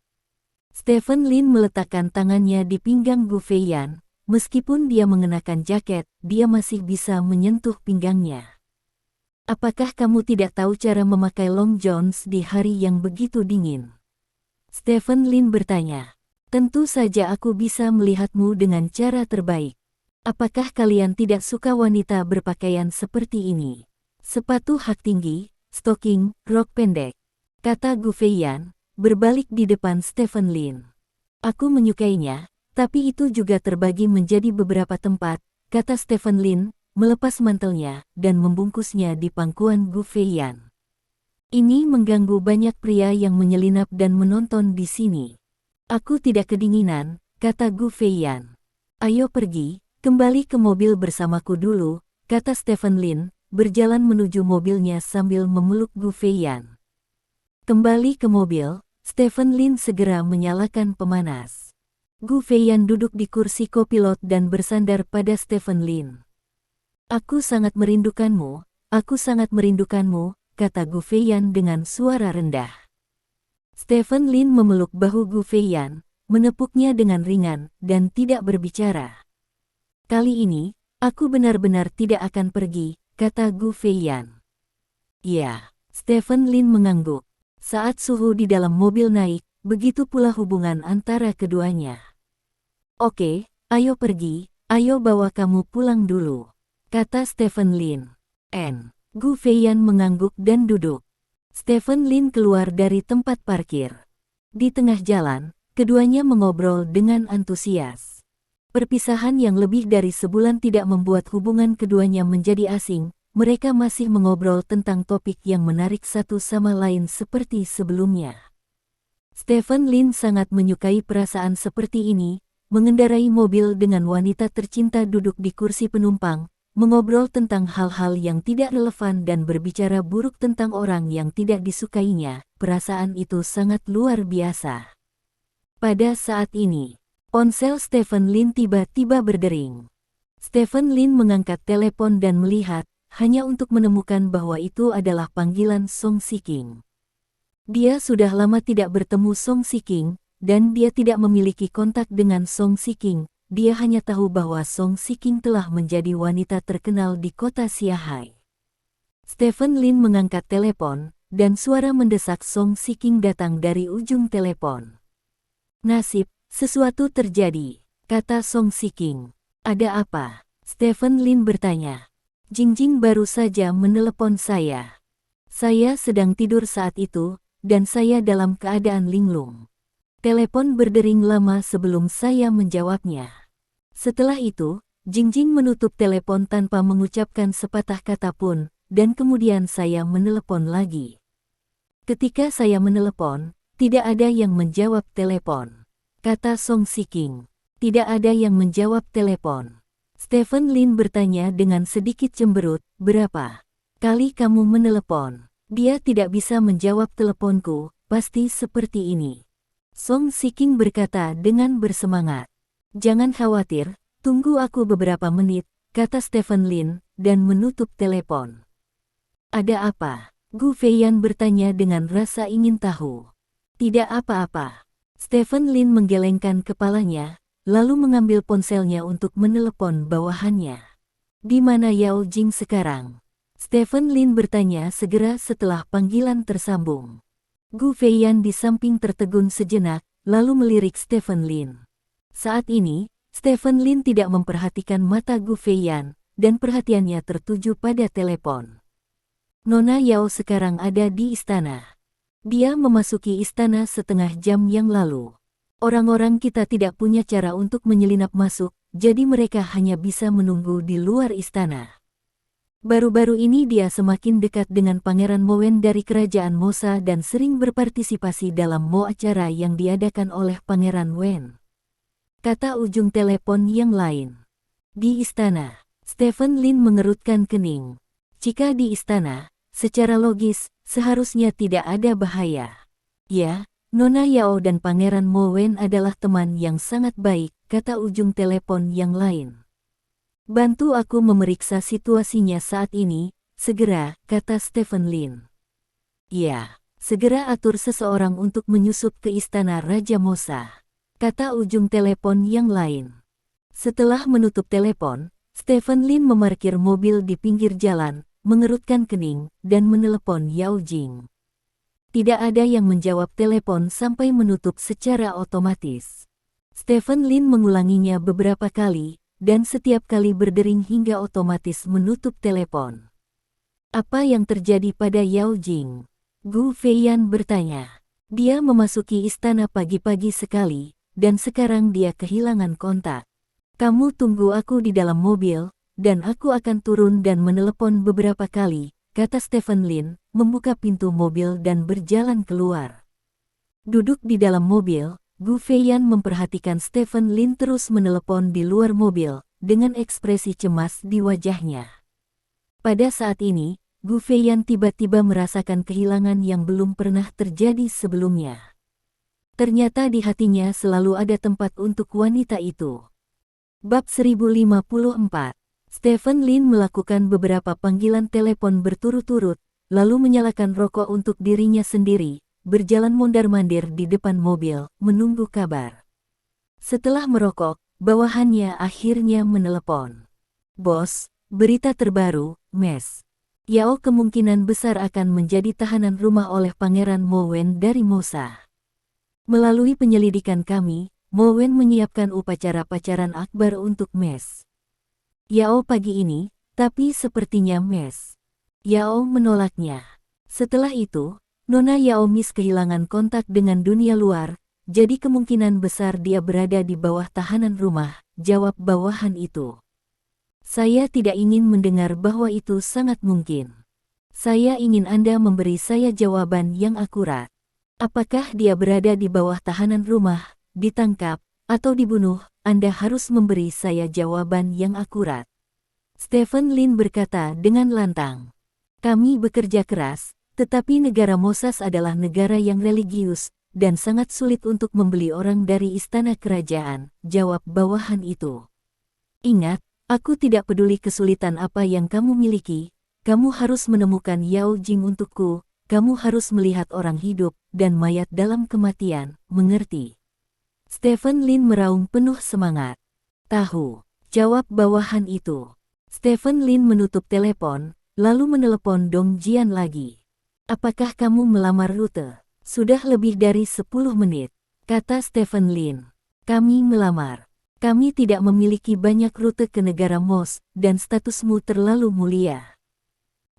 A: Stephen Lin meletakkan tangannya di pinggang Gu Feiyan, meskipun dia mengenakan jaket, dia masih bisa menyentuh pinggangnya. Apakah kamu tidak tahu cara memakai long johns di hari yang begitu dingin? Stephen Lin bertanya. Tentu saja aku bisa melihatmu dengan cara terbaik. Apakah kalian tidak suka wanita berpakaian seperti ini? Sepatu hak tinggi, stocking, rok pendek, kata Gu Feiyan, berbalik di depan Stephen Lin. Aku menyukainya, tapi itu juga terbagi menjadi beberapa tempat, kata Stephen Lin, melepas mantelnya dan membungkusnya di pangkuan Gu Feiyan. Ini mengganggu banyak pria yang menyelinap dan menonton di sini. Aku tidak kedinginan, kata Gu Feiyan. Ayo pergi, kembali ke mobil bersamaku dulu, kata Stephen Lin, berjalan menuju mobilnya sambil memeluk Gu Feiyan. Kembali ke mobil, Stephen Lin segera menyalakan pemanas. Gu Feiyan duduk di kursi kopilot dan bersandar pada Stephen Lin. Aku sangat merindukanmu, kata Gu Feiyan dengan suara rendah. Stephen Lin memeluk bahu Gu Feiyan, menepuknya dengan ringan, dan tidak berbicara. Kali ini, aku benar-benar tidak akan pergi, kata Gu Feiyan. Ya, Stephen Lin mengangguk. Saat suhu di dalam mobil naik, begitu pula hubungan antara keduanya. Oke, ayo pergi, ayo bawa kamu pulang dulu, kata Stephen Lin. Gu Feiyan mengangguk dan duduk. Stephen Lin keluar dari tempat parkir. Di tengah jalan, keduanya mengobrol dengan antusias. Perpisahan yang lebih dari sebulan tidak membuat hubungan keduanya menjadi asing, mereka masih mengobrol tentang topik yang menarik satu sama lain seperti sebelumnya. Stephen Lin sangat menyukai perasaan seperti ini, mengendarai mobil dengan wanita tercinta duduk di kursi penumpang, mengobrol tentang hal-hal yang tidak relevan dan berbicara buruk tentang orang yang tidak disukainya. Perasaan itu sangat luar biasa. Pada saat ini, ponsel Stephen Lin tiba-tiba berdering. Stephen Lin mengangkat telepon dan melihat, hanya untuk menemukan bahwa itu adalah panggilan Song Si-king. Dia sudah lama tidak bertemu Song Si-king, dan dia tidak memiliki kontak dengan Song Si-king. Dia hanya tahu bahwa Song Si-king telah menjadi wanita terkenal di kota Siahai. Stephen Lin mengangkat telepon, dan suara mendesak Song Si-king datang dari ujung telepon. Nasib, sesuatu terjadi, kata Song Si-king. Ada apa? Stephen Lin bertanya. Jingjing baru saja menelepon saya. Saya sedang tidur saat itu, dan saya dalam keadaan linglung. Telepon berdering lama sebelum saya menjawabnya. Setelah itu, Jingjing menutup telepon tanpa mengucapkan sepatah kata pun, dan kemudian saya menelepon lagi. Ketika saya menelepon, tidak ada yang menjawab telepon, kata Song Si-king. Tidak ada yang menjawab telepon. Stephen Lin bertanya dengan sedikit cemberut, berapa kali kamu menelepon? Dia tidak bisa menjawab teleponku, pasti seperti ini. Song Si-king berkata dengan bersemangat. Jangan khawatir, tunggu aku beberapa menit, kata Stephen Lin, dan menutup telepon. Ada apa? Gu Feiyan bertanya dengan rasa ingin tahu. Tidak apa-apa. Stephen Lin menggelengkan kepalanya, lalu mengambil ponselnya untuk menelepon bawahannya. Di mana Yao Jing sekarang? Stephen Lin bertanya segera setelah panggilan tersambung. Gu Feiyan di samping tertegun sejenak, lalu melirik Stephen Lin. Saat ini, Stephen Lin tidak memperhatikan mata Gu Feiyan, dan perhatiannya tertuju pada telepon. Nona Yao sekarang ada di istana. Dia memasuki istana setengah jam yang lalu. Orang-orang kita tidak punya cara untuk menyelinap masuk, jadi mereka hanya bisa menunggu di luar istana. Baru-baru ini dia semakin dekat dengan Pangeran Mowen dari Kerajaan Mosa dan sering berpartisipasi dalam acara yang diadakan oleh Pangeran Wen. Kata ujung telepon yang lain. Di istana, Stephen Lin mengerutkan kening. Jika di istana, secara logis, seharusnya tidak ada bahaya. Ya, Nona Yao dan Pangeran Mowen adalah teman yang sangat baik, kata ujung telepon yang lain. Bantu aku memeriksa situasinya saat ini, segera, kata Stephen Lin. Ya, segera atur seseorang untuk menyusup ke istana Raja Mosa, kata ujung telepon yang lain. Setelah menutup telepon, Stephen Lin memarkir mobil di pinggir jalan, mengerutkan kening, dan menelepon Yao Jing. Tidak ada yang menjawab telepon sampai menutup secara otomatis. Stephen Lin mengulanginya beberapa kali, dan setiap kali berdering hingga otomatis menutup telepon. Apa yang terjadi pada Yao Jing? Gu Feiyan bertanya. Dia memasuki istana pagi-pagi sekali, dan sekarang dia kehilangan kontak. Kamu tunggu aku di dalam mobil, dan aku akan turun dan menelepon beberapa kali, kata Stephen Lin, membuka pintu mobil dan berjalan keluar. Duduk di dalam mobil, Gu Feiyan memperhatikan Stephen Lin terus menelepon di luar mobil, dengan ekspresi cemas di wajahnya. Pada saat ini, Gu Feiyan tiba-tiba merasakan kehilangan yang belum pernah terjadi sebelumnya. Ternyata di hatinya selalu ada tempat untuk wanita itu. Bab 1054. Stephen Lin melakukan beberapa panggilan telepon berturut-turut, lalu menyalakan rokok untuk dirinya sendiri, berjalan mondar-mandir di depan mobil, menunggu kabar. Setelah merokok, bawahannya akhirnya menelepon. Bos, berita terbaru, Mes. Yao kemungkinan besar akan menjadi tahanan rumah oleh Pangeran Mowen dari Mosa. Melalui penyelidikan kami, Mowen menyiapkan upacara pacaran akbar untuk Mes Yao pagi ini, tapi sepertinya Mes Yao menolaknya. Setelah itu, Nona Yao Mis kehilangan kontak dengan dunia luar, jadi kemungkinan besar dia berada di bawah tahanan rumah, jawab bawahan itu. Saya tidak ingin mendengar bahwa itu sangat mungkin. Saya ingin Anda memberi saya jawaban yang akurat. Apakah dia berada di bawah tahanan rumah, ditangkap, atau dibunuh? Anda harus memberi saya jawaban yang akurat. Stephen Lin berkata dengan lantang. Kami bekerja keras, tetapi negara Mosas adalah negara yang religius, dan sangat sulit untuk membeli orang dari istana kerajaan, jawab bawahan itu. Ingat, aku tidak peduli kesulitan apa yang kamu miliki, kamu harus menemukan Yao Jing untukku, kamu harus melihat orang hidup dan mayat dalam kematian, mengerti? Stephen Lin meraung penuh semangat. Tahu, jawab bawahan itu. Stephen Lin menutup telepon, lalu menelepon Dong Jian lagi. Apakah kamu melamar Rute? Sudah lebih dari 10 menit, kata Stephen Lin. Kami melamar. Kami tidak memiliki banyak rute ke negara Mos, dan statusmu terlalu mulia.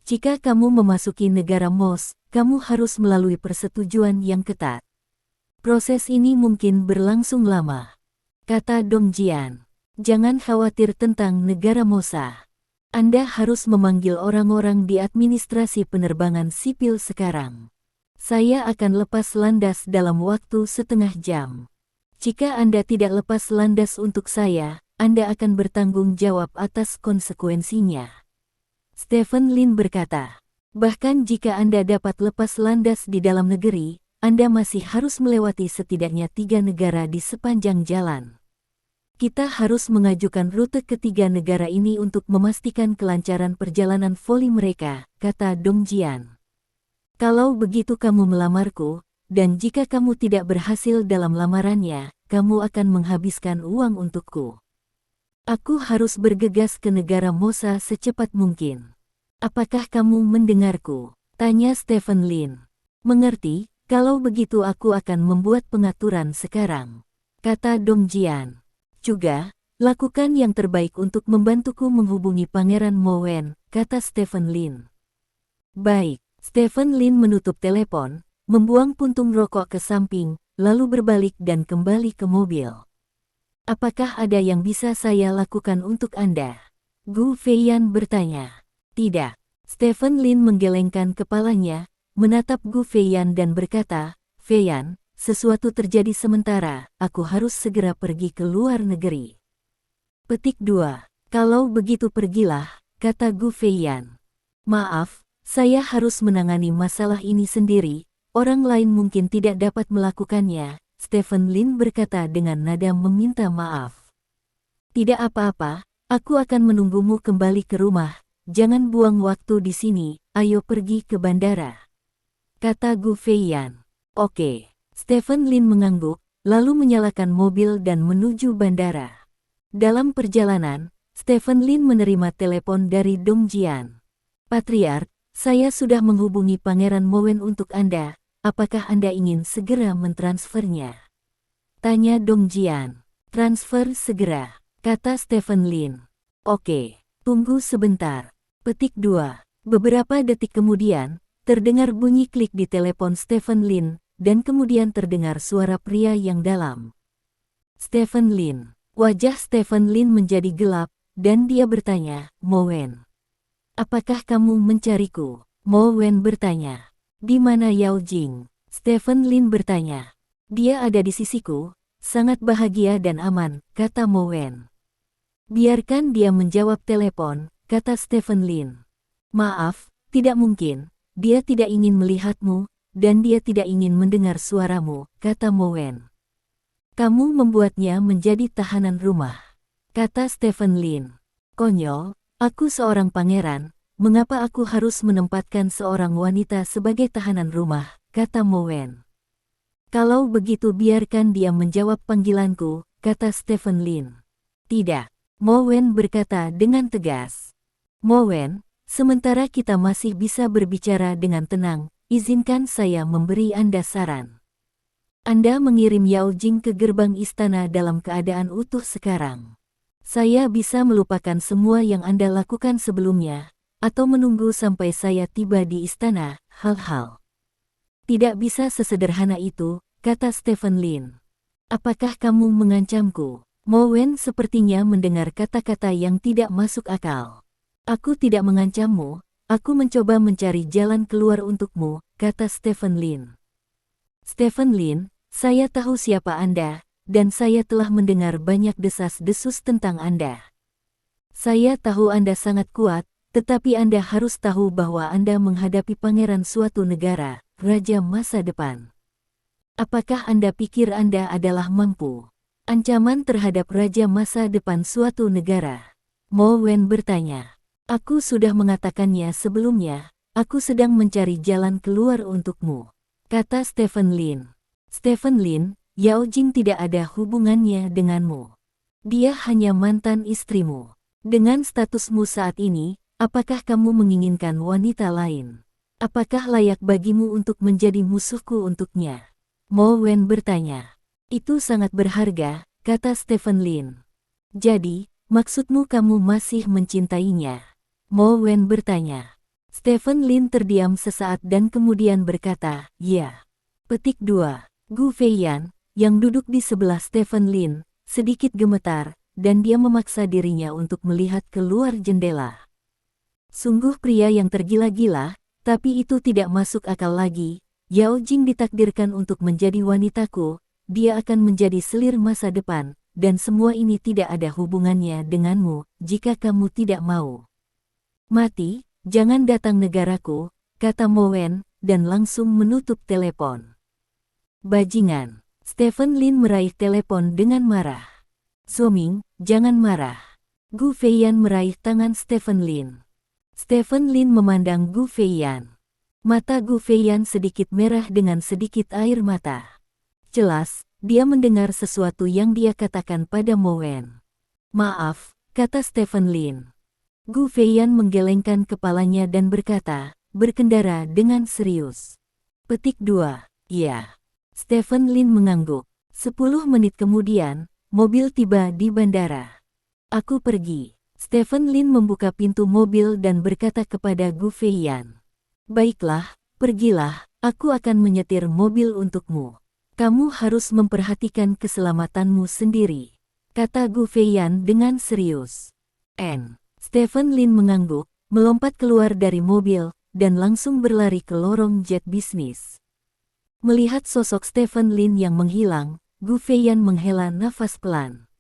A: Jika kamu memasuki negara Mos, kamu harus melalui persetujuan yang ketat. Proses ini mungkin berlangsung lama, kata Dong Jian. Jangan khawatir tentang negara Mosa. Anda harus memanggil orang-orang di administrasi penerbangan sipil sekarang. Saya akan lepas landas dalam waktu setengah jam. Jika Anda tidak lepas landas untuk saya, Anda akan bertanggung jawab atas konsekuensinya. Stephen Lin berkata, bahkan jika Anda dapat lepas landas di dalam negeri, Anda masih harus melewati setidaknya 3 negara di sepanjang jalan. Kita harus mengajukan rute ketiga negara ini untuk memastikan kelancaran perjalanan voli mereka, kata Dong Jian. Kalau begitu kamu melamarku, dan jika kamu tidak berhasil dalam lamarannya, kamu akan menghabiskan uang untukku. Aku harus bergegas ke negara Mosa secepat mungkin. Apakah kamu mendengarku? Tanya Stephen Lin. Mengerti, kalau begitu aku akan membuat pengaturan sekarang, kata Dong Jian. Juga, lakukan yang terbaik untuk membantuku menghubungi Pangeran Mowen, kata Stephen Lin. Baik, Stephen Lin menutup telepon, membuang puntung rokok ke samping, lalu berbalik dan kembali ke mobil. Apakah ada yang bisa saya lakukan untuk Anda? Gu Feiyan bertanya. Tidak. Stephen Lin menggelengkan kepalanya, menatap Gu Feiyan dan berkata, Feiyan, sesuatu terjadi sementara, aku harus segera pergi ke luar negeri. Petik 2. Kalau begitu pergilah, kata Gu Feiyan. Maaf, saya harus menangani masalah ini sendiri, orang lain mungkin tidak dapat melakukannya, Stephen Lin berkata dengan nada meminta maaf. Tidak apa-apa, aku akan menunggumu kembali ke rumah, jangan buang waktu di sini, ayo pergi ke bandara. Kata Gu Feiyan. Oke. Stephen Lin mengangguk, lalu menyalakan mobil dan menuju bandara. Dalam perjalanan, Stephen Lin menerima telepon dari Dong Jian. Patriark, saya sudah menghubungi Pangeran Mowen untuk Anda, apakah Anda ingin segera mentransfernya? Tanya Dong Jian. Transfer segera, kata Stephen Lin. Oke, tunggu sebentar. Petik 2. Beberapa detik kemudian, terdengar bunyi klik di telepon Stephen Lin, dan kemudian terdengar suara pria yang dalam. Stephen Lin. Wajah Stephen Lin menjadi gelap, dan dia bertanya, Mowen. Apakah kamu mencariku? Mowen bertanya. Di mana Yao Jing? Stephen Lin bertanya. Dia ada di sisiku, sangat bahagia dan aman, kata Mowen. Biarkan dia menjawab telepon, kata Stephen Lin. Maaf, tidak mungkin, dia tidak ingin melihatmu, dan dia tidak ingin mendengar suaramu, kata Mowen. Kamu membuatnya menjadi tahanan rumah, kata Stephen Lin. Konyol, aku seorang pangeran, mengapa aku harus menempatkan seorang wanita sebagai tahanan rumah, kata Mowen. Kalau begitu biarkan dia menjawab panggilanku, kata Stephen Lin. Tidak, Mowen berkata dengan tegas. Mowen, sementara kita masih bisa berbicara dengan tenang, izinkan saya memberi Anda saran. Anda mengirim Yao Jing ke gerbang istana dalam keadaan utuh sekarang. Saya bisa melupakan semua yang Anda lakukan sebelumnya, atau menunggu sampai saya tiba di istana, hal-hal. Tidak bisa sesederhana itu, kata Stephen Lin. Apakah kamu mengancamku? Mowen sepertinya mendengar kata-kata yang tidak masuk akal. Aku tidak mengancammu, aku mencoba mencari jalan keluar untukmu, kata Stephen Lin. Stephen Lin, saya tahu siapa Anda, dan saya telah mendengar banyak desas-desus tentang Anda. Saya tahu Anda sangat kuat, tetapi Anda harus tahu bahwa Anda menghadapi pangeran suatu negara, raja masa depan. Apakah Anda pikir Anda adalah mampu? Ancaman terhadap raja masa depan suatu negara? Mowen bertanya. Aku sudah mengatakannya sebelumnya, aku sedang mencari jalan keluar untukmu, kata Stephen Lin. Stephen Lin, Yao Jing tidak ada hubungannya denganmu. Dia hanya mantan istrimu. Dengan statusmu saat ini, apakah kamu menginginkan wanita lain? Apakah layak bagimu untuk menjadi musuhku untuknya? Mowen bertanya. Itu sangat berharga, kata Stephen Lin. Jadi, maksudmu kamu masih mencintainya? Mowen bertanya. Stephen Lin terdiam sesaat dan kemudian berkata, ya. Petik 2. Gu Feiyan, yang duduk di sebelah Stephen Lin, sedikit gemetar, dan dia memaksa dirinya untuk melihat keluar jendela. Sungguh pria yang tergila-gila, tapi itu tidak masuk akal lagi. Yao Jing ditakdirkan untuk menjadi wanitaku, dia akan menjadi selir masa depan, dan semua ini tidak ada hubungannya denganmu, jika kamu tidak mau mati, jangan datang negaraku, kata Mowen, dan langsung menutup telepon. Bajingan. Stephen Lin meraih telepon dengan marah. Soming, jangan marah. Gu Feiyan meraih tangan Stephen Lin. Stephen Lin memandang Gu Feiyan. Mata Gu Feiyan sedikit merah dengan sedikit air mata. Jelas, dia mendengar sesuatu yang dia katakan pada Mowen. Maaf, kata Stephen Lin. Gu Feiyan menggelengkan kepalanya dan berkata, berkendara dengan serius. Petik 2. Ya. Stephen Lin mengangguk. 10 menit kemudian, mobil tiba di bandara. Aku pergi. Stephen Lin membuka pintu mobil dan berkata kepada Gu Feiyan. Baiklah, pergilah, aku akan menyetir mobil untukmu. Kamu harus memperhatikan keselamatanmu sendiri, kata Gu Feiyan dengan serius. Stephen Lin mengangguk, melompat keluar dari mobil, dan langsung berlari ke lorong jet bisnis. Melihat sosok Stephen Lin yang menghilang, Gu Feiyan menghela nafas pelan.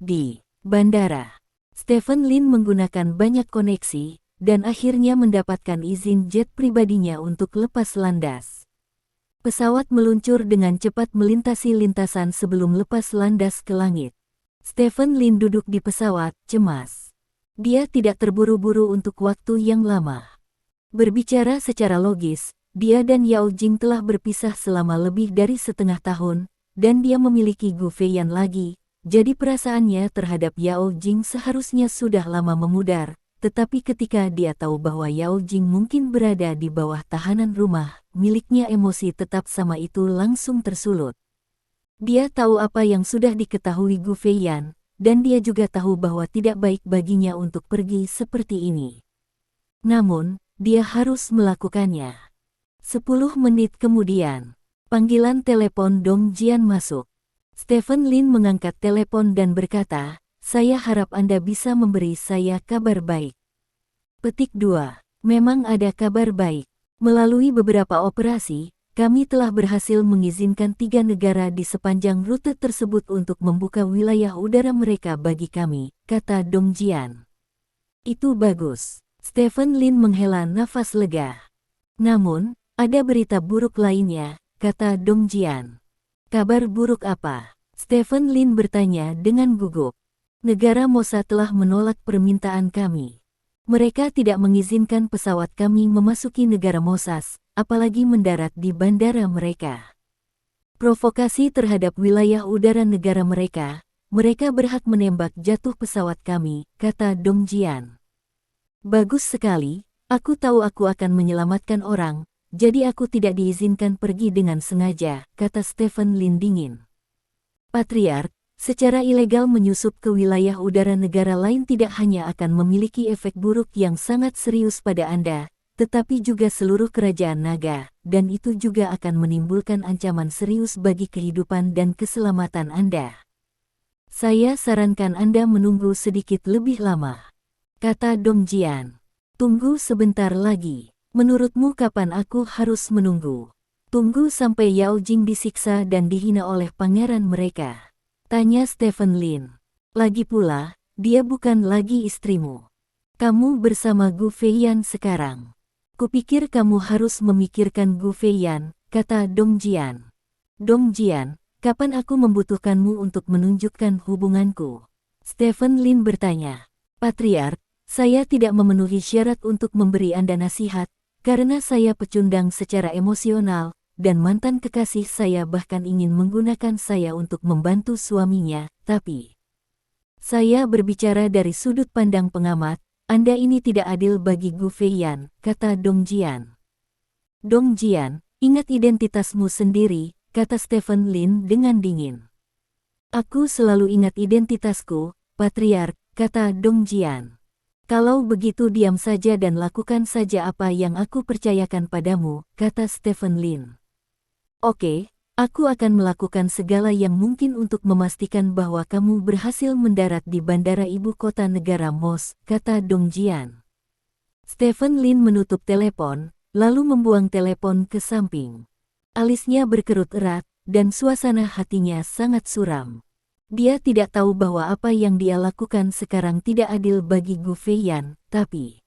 A: Di bandara, Stephen Lin menggunakan banyak koneksi, dan akhirnya mendapatkan izin jet pribadinya untuk lepas landas. Pesawat meluncur dengan cepat melintasi lintasan sebelum lepas landas ke langit. Stephen Lin duduk di pesawat, cemas. Dia tidak terburu-buru untuk waktu yang lama. Berbicara secara logis, dia dan Yao Jing telah berpisah selama lebih dari setengah tahun, dan dia memiliki Gu Feiyan lagi, jadi perasaannya terhadap Yao Jing seharusnya sudah lama memudar, tetapi ketika dia tahu bahwa Yao Jing mungkin berada di bawah tahanan rumah, miliknya emosi tetap sama itu langsung tersulut. Dia tahu apa yang sudah diketahui Gu Feiyan, dan dia juga tahu bahwa tidak baik baginya untuk pergi seperti ini. Namun, dia harus melakukannya. 10 menit kemudian, panggilan telepon Dong Jian masuk. Stephen Lin mengangkat telepon dan berkata, "Saya harap Anda bisa memberi saya kabar baik." Petik 2. Memang ada kabar baik. Melalui beberapa operasi, kami telah berhasil mengizinkan 3 negara di sepanjang rute tersebut untuk membuka wilayah udara mereka bagi kami, kata Dong Jian. Itu bagus. Stephen Lin menghela nafas lega. Namun, ada berita buruk lainnya, kata Dong Jian. Kabar buruk apa? Stephen Lin bertanya dengan gugup. Negara Mosa telah menolak permintaan kami. Mereka tidak mengizinkan pesawat kami memasuki negara Mosas, apalagi mendarat di bandara mereka. Provokasi terhadap wilayah udara negara mereka, mereka berhak menembak jatuh pesawat kami, kata Dong Jian. Bagus sekali, aku tahu aku akan menyelamatkan orang, jadi aku tidak diizinkan pergi dengan sengaja, kata Stephen Lin dingin. Patriark, secara ilegal menyusup ke wilayah udara negara lain tidak hanya akan memiliki efek buruk yang sangat serius pada Anda, tetapi juga seluruh kerajaan naga, dan itu juga akan menimbulkan ancaman serius bagi kehidupan dan keselamatan Anda. Saya sarankan Anda menunggu sedikit lebih lama, kata Dong Jian. Tunggu sebentar lagi. Menurutmu kapan aku harus menunggu? Tunggu sampai Yao Jing disiksa dan dihina oleh pangeran mereka, tanya Stephen Lin. Lagi pula, dia bukan lagi istrimu. Kamu bersama Gu Feiyan sekarang. Kupikir kamu harus memikirkan Gu Feiyan, kata Dong Jian. Dong Jian, kapan aku membutuhkanmu untuk menunjukkan hubunganku? Stephen Lin bertanya. Patriark, saya tidak memenuhi syarat untuk memberi Anda nasihat, karena saya pecundang secara emosional, dan mantan kekasih saya bahkan ingin menggunakan saya untuk membantu suaminya, tapi saya berbicara dari sudut pandang pengamat, Anda ini tidak adil bagi Gu Feiyan, kata Dong Jian. Dong Jian, ingat identitasmu sendiri, kata Stephen Lin dengan dingin. Aku selalu ingat identitasku, Patriark, kata Dong Jian. Kalau begitu diam saja dan lakukan saja apa yang aku percayakan padamu, kata Stephen Lin. Oke, aku akan melakukan segala yang mungkin untuk memastikan bahwa kamu berhasil mendarat di bandara ibu kota negara Mos, kata Dong Jian. Stephen Lin menutup telepon, lalu membuang telepon ke samping. Alisnya berkerut erat, dan suasana hatinya sangat suram. Dia tidak tahu bahwa apa yang dia lakukan sekarang tidak adil bagi Gu Feiyan, tapi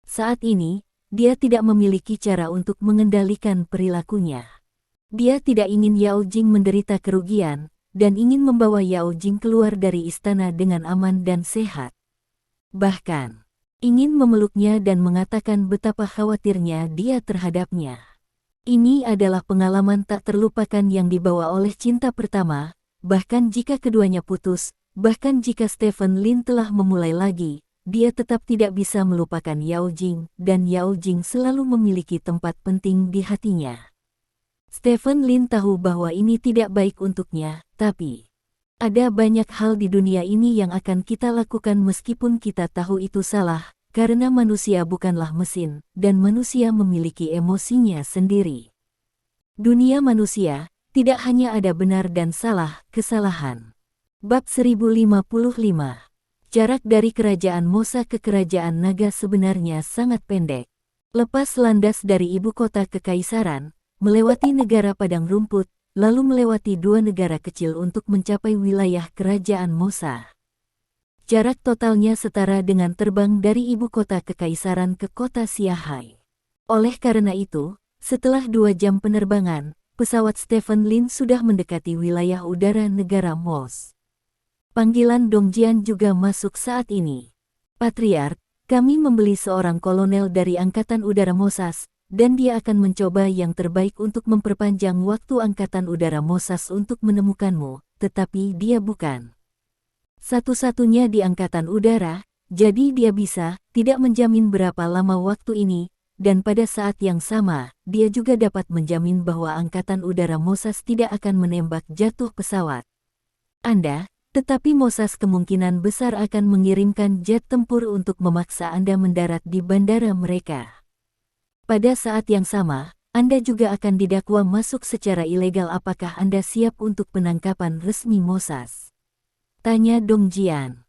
A: saat ini, dia tidak memiliki cara untuk mengendalikan perilakunya. Dia tidak ingin Yao Jing menderita kerugian, dan ingin membawa Yao Jing keluar dari istana dengan aman dan sehat. Bahkan, ingin memeluknya dan mengatakan betapa khawatirnya dia terhadapnya. Ini adalah pengalaman tak terlupakan yang dibawa oleh cinta pertama, bahkan jika keduanya putus, bahkan jika Stephen Lin telah memulai lagi, dia tetap tidak bisa melupakan Yao Jing, dan Yao Jing selalu memiliki tempat penting di hatinya. Stephen Lin tahu bahwa ini tidak baik untuknya, tapi ada banyak hal di dunia ini yang akan kita lakukan meskipun kita tahu itu salah, karena manusia bukanlah mesin, dan manusia memiliki emosinya sendiri. Dunia manusia, tidak hanya ada benar dan salah, kesalahan. Bab 1055. Jarak dari kerajaan Mosa ke kerajaan Naga sebenarnya sangat pendek. Lepas landas dari ibu kota kekaisaran, melewati negara padang rumput, lalu melewati dua negara kecil untuk mencapai wilayah kerajaan Mosa. Jarak totalnya setara dengan terbang dari ibu kota kekaisaran ke kota Siahai. Oleh karena itu, setelah 2 jam penerbangan, pesawat Stephen Lin sudah mendekati wilayah udara negara Mos. Panggilan Dongjian juga masuk saat ini. Patriark, kami membeli seorang kolonel dari Angkatan Udara Mosas, dan dia akan mencoba yang terbaik untuk memperpanjang waktu Angkatan Udara Mosas untuk menemukanmu, tetapi dia bukan satu-satunya di Angkatan Udara, jadi dia bisa tidak menjamin berapa lama waktu ini, dan pada saat yang sama, dia juga dapat menjamin bahwa Angkatan Udara Mosas tidak akan menembak jatuh pesawat Anda, tetapi Mosas kemungkinan besar akan mengirimkan jet tempur untuk memaksa Anda mendarat di bandara mereka. Pada saat yang sama, Anda juga akan didakwa masuk secara ilegal. Apakah Anda siap untuk penangkapan resmi Mosas? Tanya Dongjian.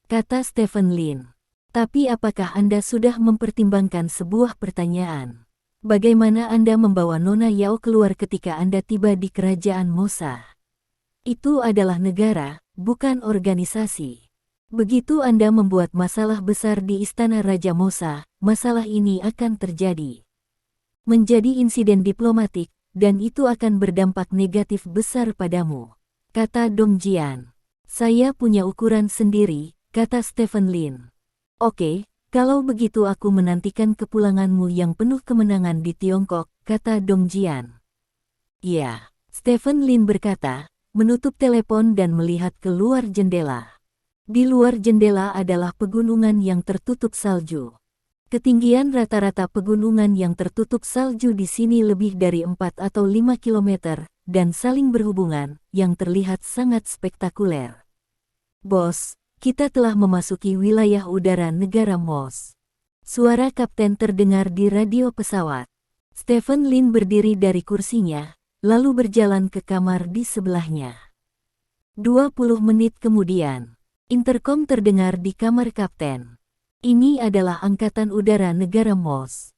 A: Kata Stephen Lin. Tapi apakah Anda sudah mempertimbangkan sebuah pertanyaan? Bagaimana Anda membawa Nona Yao keluar ketika Anda tiba di kerajaan Mosa? Itu adalah negara, bukan organisasi. Begitu Anda membuat masalah besar di Istana Raja Mosa, masalah ini akan terjadi menjadi insiden diplomatik, dan itu akan berdampak negatif besar padamu. Kata Dongjian. Saya punya ukuran sendiri, kata Stephen Lin. Oke, kalau begitu aku menantikan kepulanganmu yang penuh kemenangan di Tiongkok, kata Dongjian. Iya, Stephen Lin berkata, menutup telepon dan melihat keluar jendela. Di luar jendela adalah pegunungan yang tertutup salju. Ketinggian rata-rata pegunungan yang tertutup salju di sini lebih dari 4 atau 5 kilometer, dan saling berhubungan, yang terlihat sangat spektakuler. Bos, kita telah memasuki wilayah udara negara Mos. Suara kapten terdengar di radio pesawat. Stephen Lin berdiri dari kursinya, lalu berjalan ke kamar di sebelahnya. 20 menit kemudian, interkom terdengar di kamar kapten. Ini adalah Angkatan Udara Negara Mos.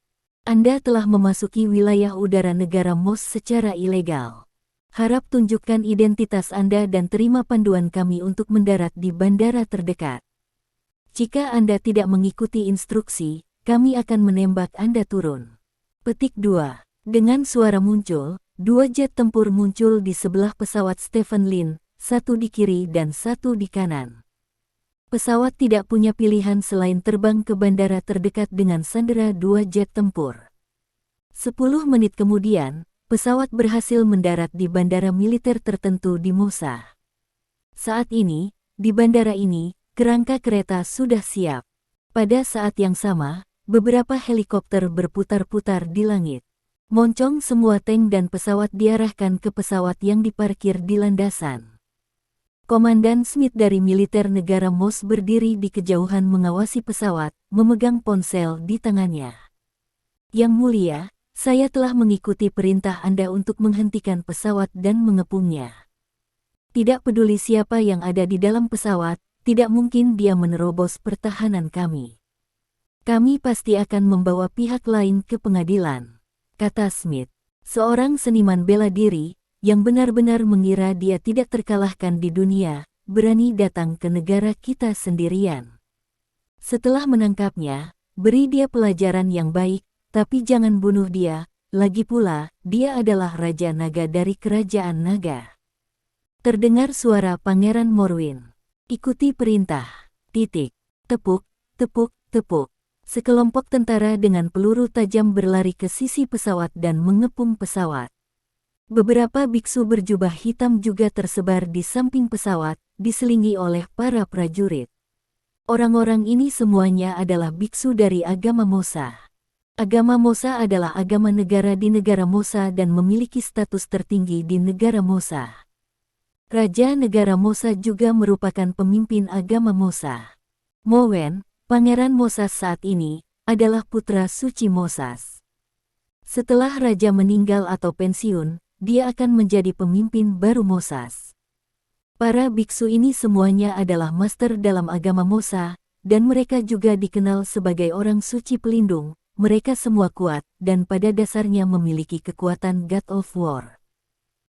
A: Anda telah memasuki wilayah udara negara Mos secara ilegal. Harap tunjukkan identitas Anda dan terima panduan kami untuk mendarat di bandara terdekat. Jika Anda tidak mengikuti instruksi, kami akan menembak Anda turun. Petik 2. Dengan suara muncul, 2 jet tempur muncul di sebelah pesawat Stephen Lin, satu di kiri dan satu di kanan. Pesawat tidak punya pilihan selain terbang ke bandara terdekat dengan sandera 2 jet tempur. 10 menit kemudian, pesawat berhasil mendarat di bandara militer tertentu di Mosa. Saat ini, di bandara ini, kerangka kereta sudah siap. Pada saat yang sama, beberapa helikopter berputar-putar di langit. Moncong semua tank dan pesawat diarahkan ke pesawat yang diparkir di landasan. Komandan Smith dari militer negara Mos berdiri di kejauhan mengawasi pesawat, memegang ponsel di tangannya. Yang mulia, saya telah mengikuti perintah Anda untuk menghentikan pesawat dan mengepungnya. Tidak peduli siapa yang ada di dalam pesawat, tidak mungkin dia menerobos pertahanan kami. Kami pasti akan membawa pihak lain ke pengadilan, kata Smith, seorang seniman bela diri, yang benar-benar mengira dia tidak terkalahkan di dunia, berani datang ke negara kita sendirian. Setelah menangkapnya, beri dia pelajaran yang baik, tapi jangan bunuh dia, lagi pula, dia adalah Raja Naga dari Kerajaan Naga. Terdengar suara Pangeran Morwin. Ikuti perintah. Titik. Tepuk, tepuk, tepuk. Sekelompok tentara dengan peluru tajam berlari ke sisi pesawat dan mengepung pesawat. Beberapa biksu berjubah hitam juga tersebar di samping pesawat, diselingi oleh para prajurit. Orang-orang ini semuanya adalah biksu dari agama Mosa. Agama Mosa adalah agama negara di negara Mosa dan memiliki status tertinggi di negara Mosa. Raja negara Mosa juga merupakan pemimpin agama Mosa. Mowen, Pangeran Mosas saat ini, adalah putra suci Mosas. Setelah raja meninggal atau pensiun, dia akan menjadi pemimpin baru Mosas. Para biksu ini semuanya adalah master dalam agama Mosa, dan mereka juga dikenal sebagai orang suci pelindung. Mereka semua kuat, dan pada dasarnya memiliki kekuatan God of War.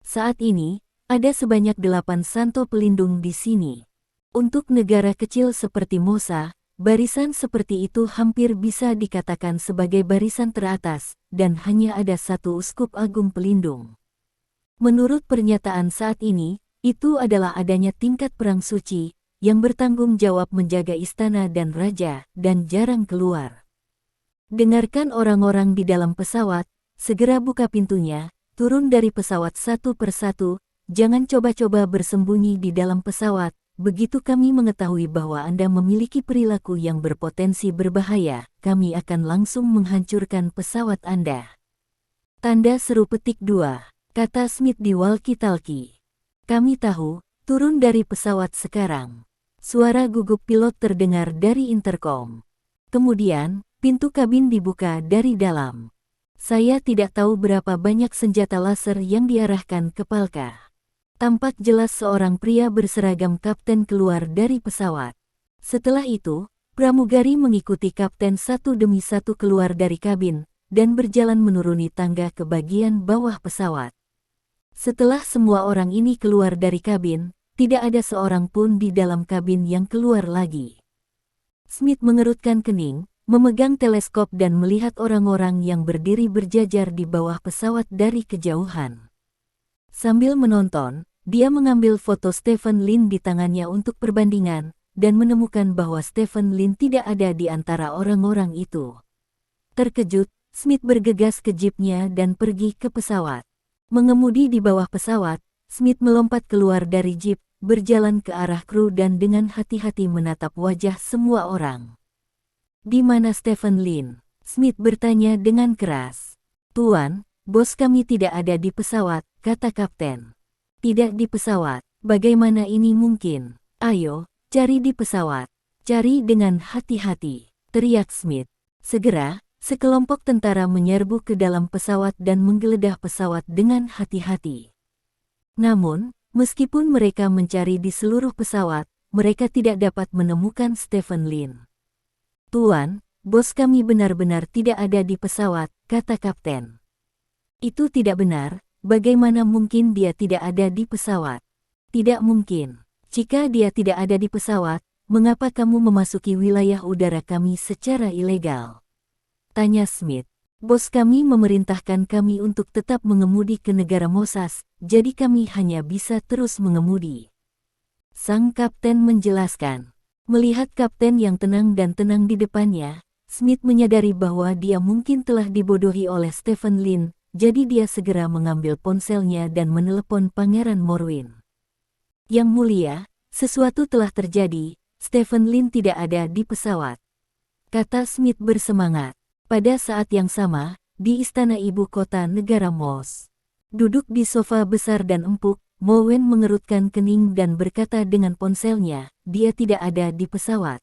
A: Saat ini, ada sebanyak 8 santo pelindung di sini. Untuk negara kecil seperti Mosa, barisan seperti itu hampir bisa dikatakan sebagai barisan teratas, dan hanya ada satu uskup agung pelindung. Menurut pernyataan saat ini, itu adalah adanya tingkat perang suci, yang bertanggung jawab menjaga istana dan raja, dan jarang keluar. Dengarkan orang-orang di dalam pesawat, segera buka pintunya, turun dari pesawat satu persatu, jangan coba-coba bersembunyi di dalam pesawat, begitu kami mengetahui bahwa Anda memiliki perilaku yang berpotensi berbahaya, kami akan langsung menghancurkan pesawat Anda. Tanda seru petik 2, kata Smith di walkie-talkie. Kami tahu, turun dari pesawat sekarang. Suara gugup pilot terdengar dari intercom. Kemudian, pintu kabin dibuka dari dalam. Saya tidak tahu berapa banyak senjata laser yang diarahkan ke Palka. Tampak jelas seorang pria berseragam kapten keluar dari pesawat. Setelah itu, pramugari mengikuti kapten satu demi satu keluar dari kabin, dan berjalan menuruni tangga ke bagian bawah pesawat. Setelah semua orang ini keluar dari kabin, tidak ada seorang pun di dalam kabin yang keluar lagi. Smith mengerutkan kening, memegang teleskop dan melihat orang-orang yang berdiri berjajar di bawah pesawat dari kejauhan. Sambil menonton, dia mengambil foto Stephen Lin di tangannya untuk perbandingan, dan menemukan bahwa Stephen Lin tidak ada di antara orang-orang itu. Terkejut, Smith bergegas ke jeepnya dan pergi ke pesawat. Mengemudi di bawah pesawat, Smith melompat keluar dari jeep, berjalan ke arah kru dan dengan hati-hati menatap wajah semua orang. Di mana Stephen Lin? Smith bertanya dengan keras. Tuan, bos kami tidak ada di pesawat, kata kapten. Tidak di pesawat, bagaimana ini mungkin? Ayo, cari di pesawat. Cari dengan hati-hati, teriak Smith. Segera, sekelompok tentara menyerbu ke dalam pesawat dan menggeledah pesawat dengan hati-hati. Namun, meskipun mereka mencari di seluruh pesawat, mereka tidak dapat menemukan Stephen Lin. Tuan, bos kami benar-benar tidak ada di pesawat, kata kapten. Itu tidak benar, bagaimana mungkin dia tidak ada di pesawat? Tidak mungkin. Jika dia tidak ada di pesawat, mengapa kamu memasuki wilayah udara kami secara ilegal? Tanya Smith. Bos kami memerintahkan kami untuk tetap mengemudi ke negara Mosas, jadi kami hanya bisa terus mengemudi. Sang kapten menjelaskan. Melihat kapten yang tenang dan tenang di depannya, Smith menyadari bahwa dia mungkin telah dibodohi oleh Stephen Lin, jadi dia segera mengambil ponselnya dan menelepon Pangeran Morwin. Yang mulia, sesuatu telah terjadi, Stephen Lin tidak ada di pesawat, kata Smith bersemangat. Pada saat yang sama, di istana ibu kota negara Mos. Duduk di sofa besar dan empuk, Morwin mengerutkan kening dan berkata dengan ponselnya, dia tidak ada di pesawat.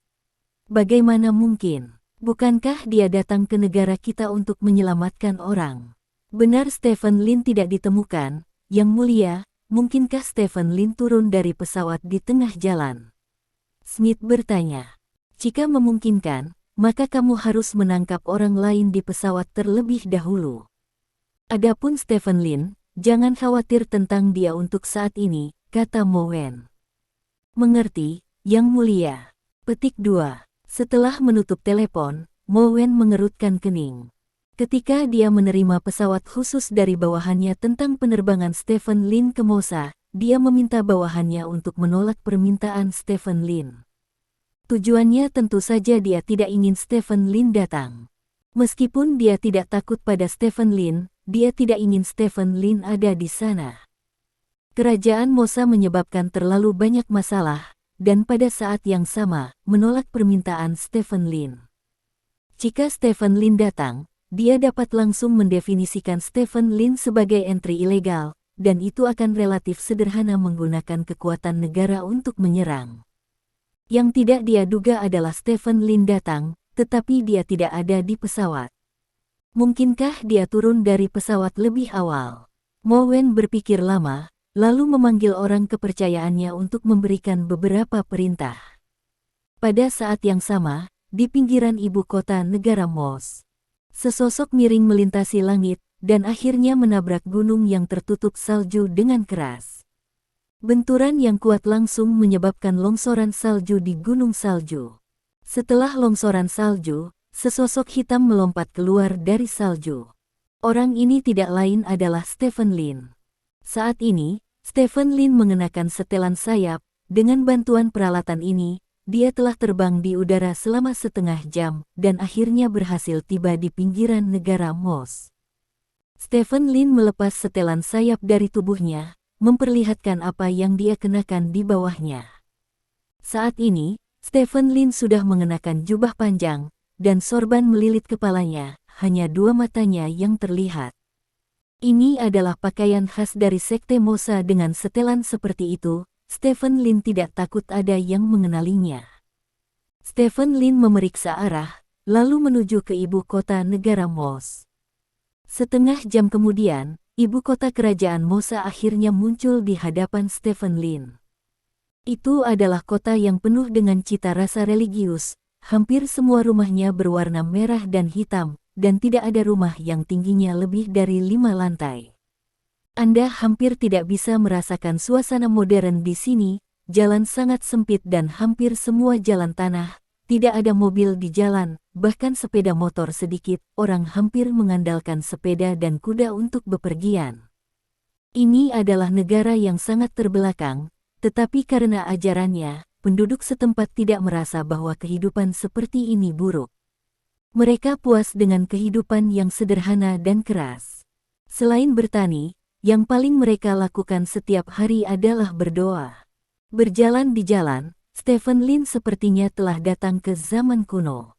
A: Bagaimana mungkin? Bukankah dia datang ke negara kita untuk menyelamatkan orang? Benar Stephen Lin tidak ditemukan, Yang Mulia, mungkinkah Stephen Lin turun dari pesawat di tengah jalan? Smith bertanya. Jika memungkinkan, maka kamu harus menangkap orang lain di pesawat terlebih dahulu. Adapun Stephen Lin, jangan khawatir tentang dia untuk saat ini, kata Morwin. Mengerti, Yang Mulia. Petik 2. Setelah menutup telepon, Morwin mengerutkan kening. Ketika dia menerima pesawat khusus dari bawahannya tentang penerbangan Stephen Lin ke Mosa, dia meminta bawahannya untuk menolak permintaan Stephen Lin. Tujuannya tentu saja dia tidak ingin Stephen Lin datang. Meskipun dia tidak takut pada Stephen Lin, dia tidak ingin Stephen Lin ada di sana. Kerajaan Mosa menyebabkan terlalu banyak masalah, dan pada saat yang sama, menolak permintaan Stephen Lin. Jika Stephen Lin datang, dia dapat langsung mendefinisikan Stephen Lin sebagai entry ilegal, dan itu akan relatif sederhana menggunakan kekuatan negara untuk menyerang. Yang tidak dia duga adalah Stephen Lin datang, tetapi dia tidak ada di pesawat. Mungkinkah dia turun dari pesawat lebih awal? Mo Wen berpikir lama, lalu memanggil orang kepercayaannya untuk memberikan beberapa perintah. Pada saat yang sama, di pinggiran ibu kota negara Mos, sesosok miring melintasi langit dan akhirnya menabrak gunung yang tertutup salju dengan keras. Benturan yang kuat langsung menyebabkan longsoran salju di gunung salju. Setelah longsoran salju, sesosok hitam melompat keluar dari salju. Orang ini tidak lain adalah Stephen Lin. Saat ini, Stephen Lin mengenakan setelan sayap. Dengan bantuan peralatan ini, dia telah terbang di udara selama setengah jam dan akhirnya berhasil tiba di pinggiran negara Mos. Stephen Lin melepas setelan sayap dari tubuhnya, memperlihatkan apa yang dia kenakan di bawahnya. Saat ini, Stephen Lin sudah mengenakan jubah panjang, dan sorban melilit kepalanya, hanya dua matanya yang terlihat. Ini adalah pakaian khas dari Sekte Mosa dengan setelan seperti itu. Stephen Lin tidak takut ada yang mengenalinya. Stephen Lin memeriksa arah, lalu menuju ke ibu kota negara Mos. Setengah jam kemudian, ibu kota kerajaan Mosa akhirnya muncul di hadapan Stephen Lin. Itu adalah kota yang penuh dengan cita rasa religius, hampir semua rumahnya berwarna merah dan hitam, dan tidak ada rumah yang tingginya lebih dari 5 lantai. Anda hampir tidak bisa merasakan suasana modern di sini, jalan sangat sempit dan hampir semua jalan tanah, tidak ada mobil di jalan, bahkan sepeda motor sedikit, orang hampir mengandalkan sepeda dan kuda untuk bepergian. Ini adalah negara yang sangat terbelakang, tetapi karena ajarannya, penduduk setempat tidak merasa bahwa kehidupan seperti ini buruk. Mereka puas dengan kehidupan yang sederhana dan keras. Selain bertani, yang paling mereka lakukan setiap hari adalah berdoa. Berjalan di jalan, Stephen Lin sepertinya telah datang ke zaman kuno.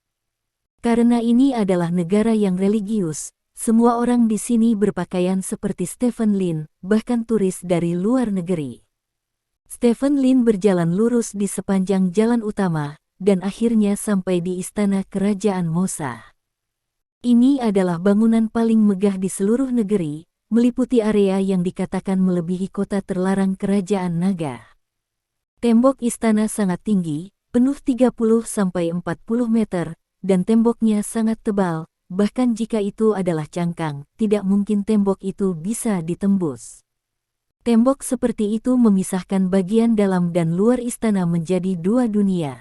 A: Karena ini adalah negara yang religius, semua orang di sini berpakaian seperti Stephen Lin, bahkan turis dari luar negeri. Stephen Lin berjalan lurus di sepanjang jalan utama, dan akhirnya sampai di istana kerajaan Mosa. Ini adalah bangunan paling megah di seluruh negeri, meliputi area yang dikatakan melebihi kota terlarang kerajaan naga. Tembok istana sangat tinggi, penuh 30-40 meter, dan temboknya sangat tebal, bahkan jika itu adalah cangkang, tidak mungkin tembok itu bisa ditembus. Tembok seperti itu memisahkan bagian dalam dan luar istana menjadi dua dunia.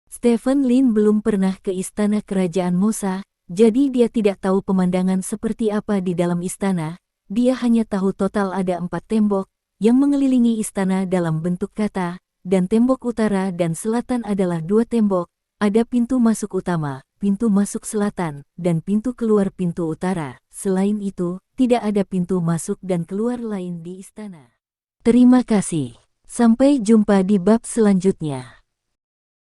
A: Stephen Lin belum pernah ke istana kerajaan Mosa, jadi dia tidak tahu pemandangan seperti apa di dalam istana. Dia hanya tahu total ada 4 tembok yang mengelilingi istana dalam bentuk kata, dan tembok utara dan selatan adalah 2 tembok. Ada pintu masuk utama, pintu masuk selatan, dan pintu keluar pintu utara. Selain itu, tidak ada pintu masuk dan keluar lain di istana. Terima kasih. Sampai jumpa di bab selanjutnya.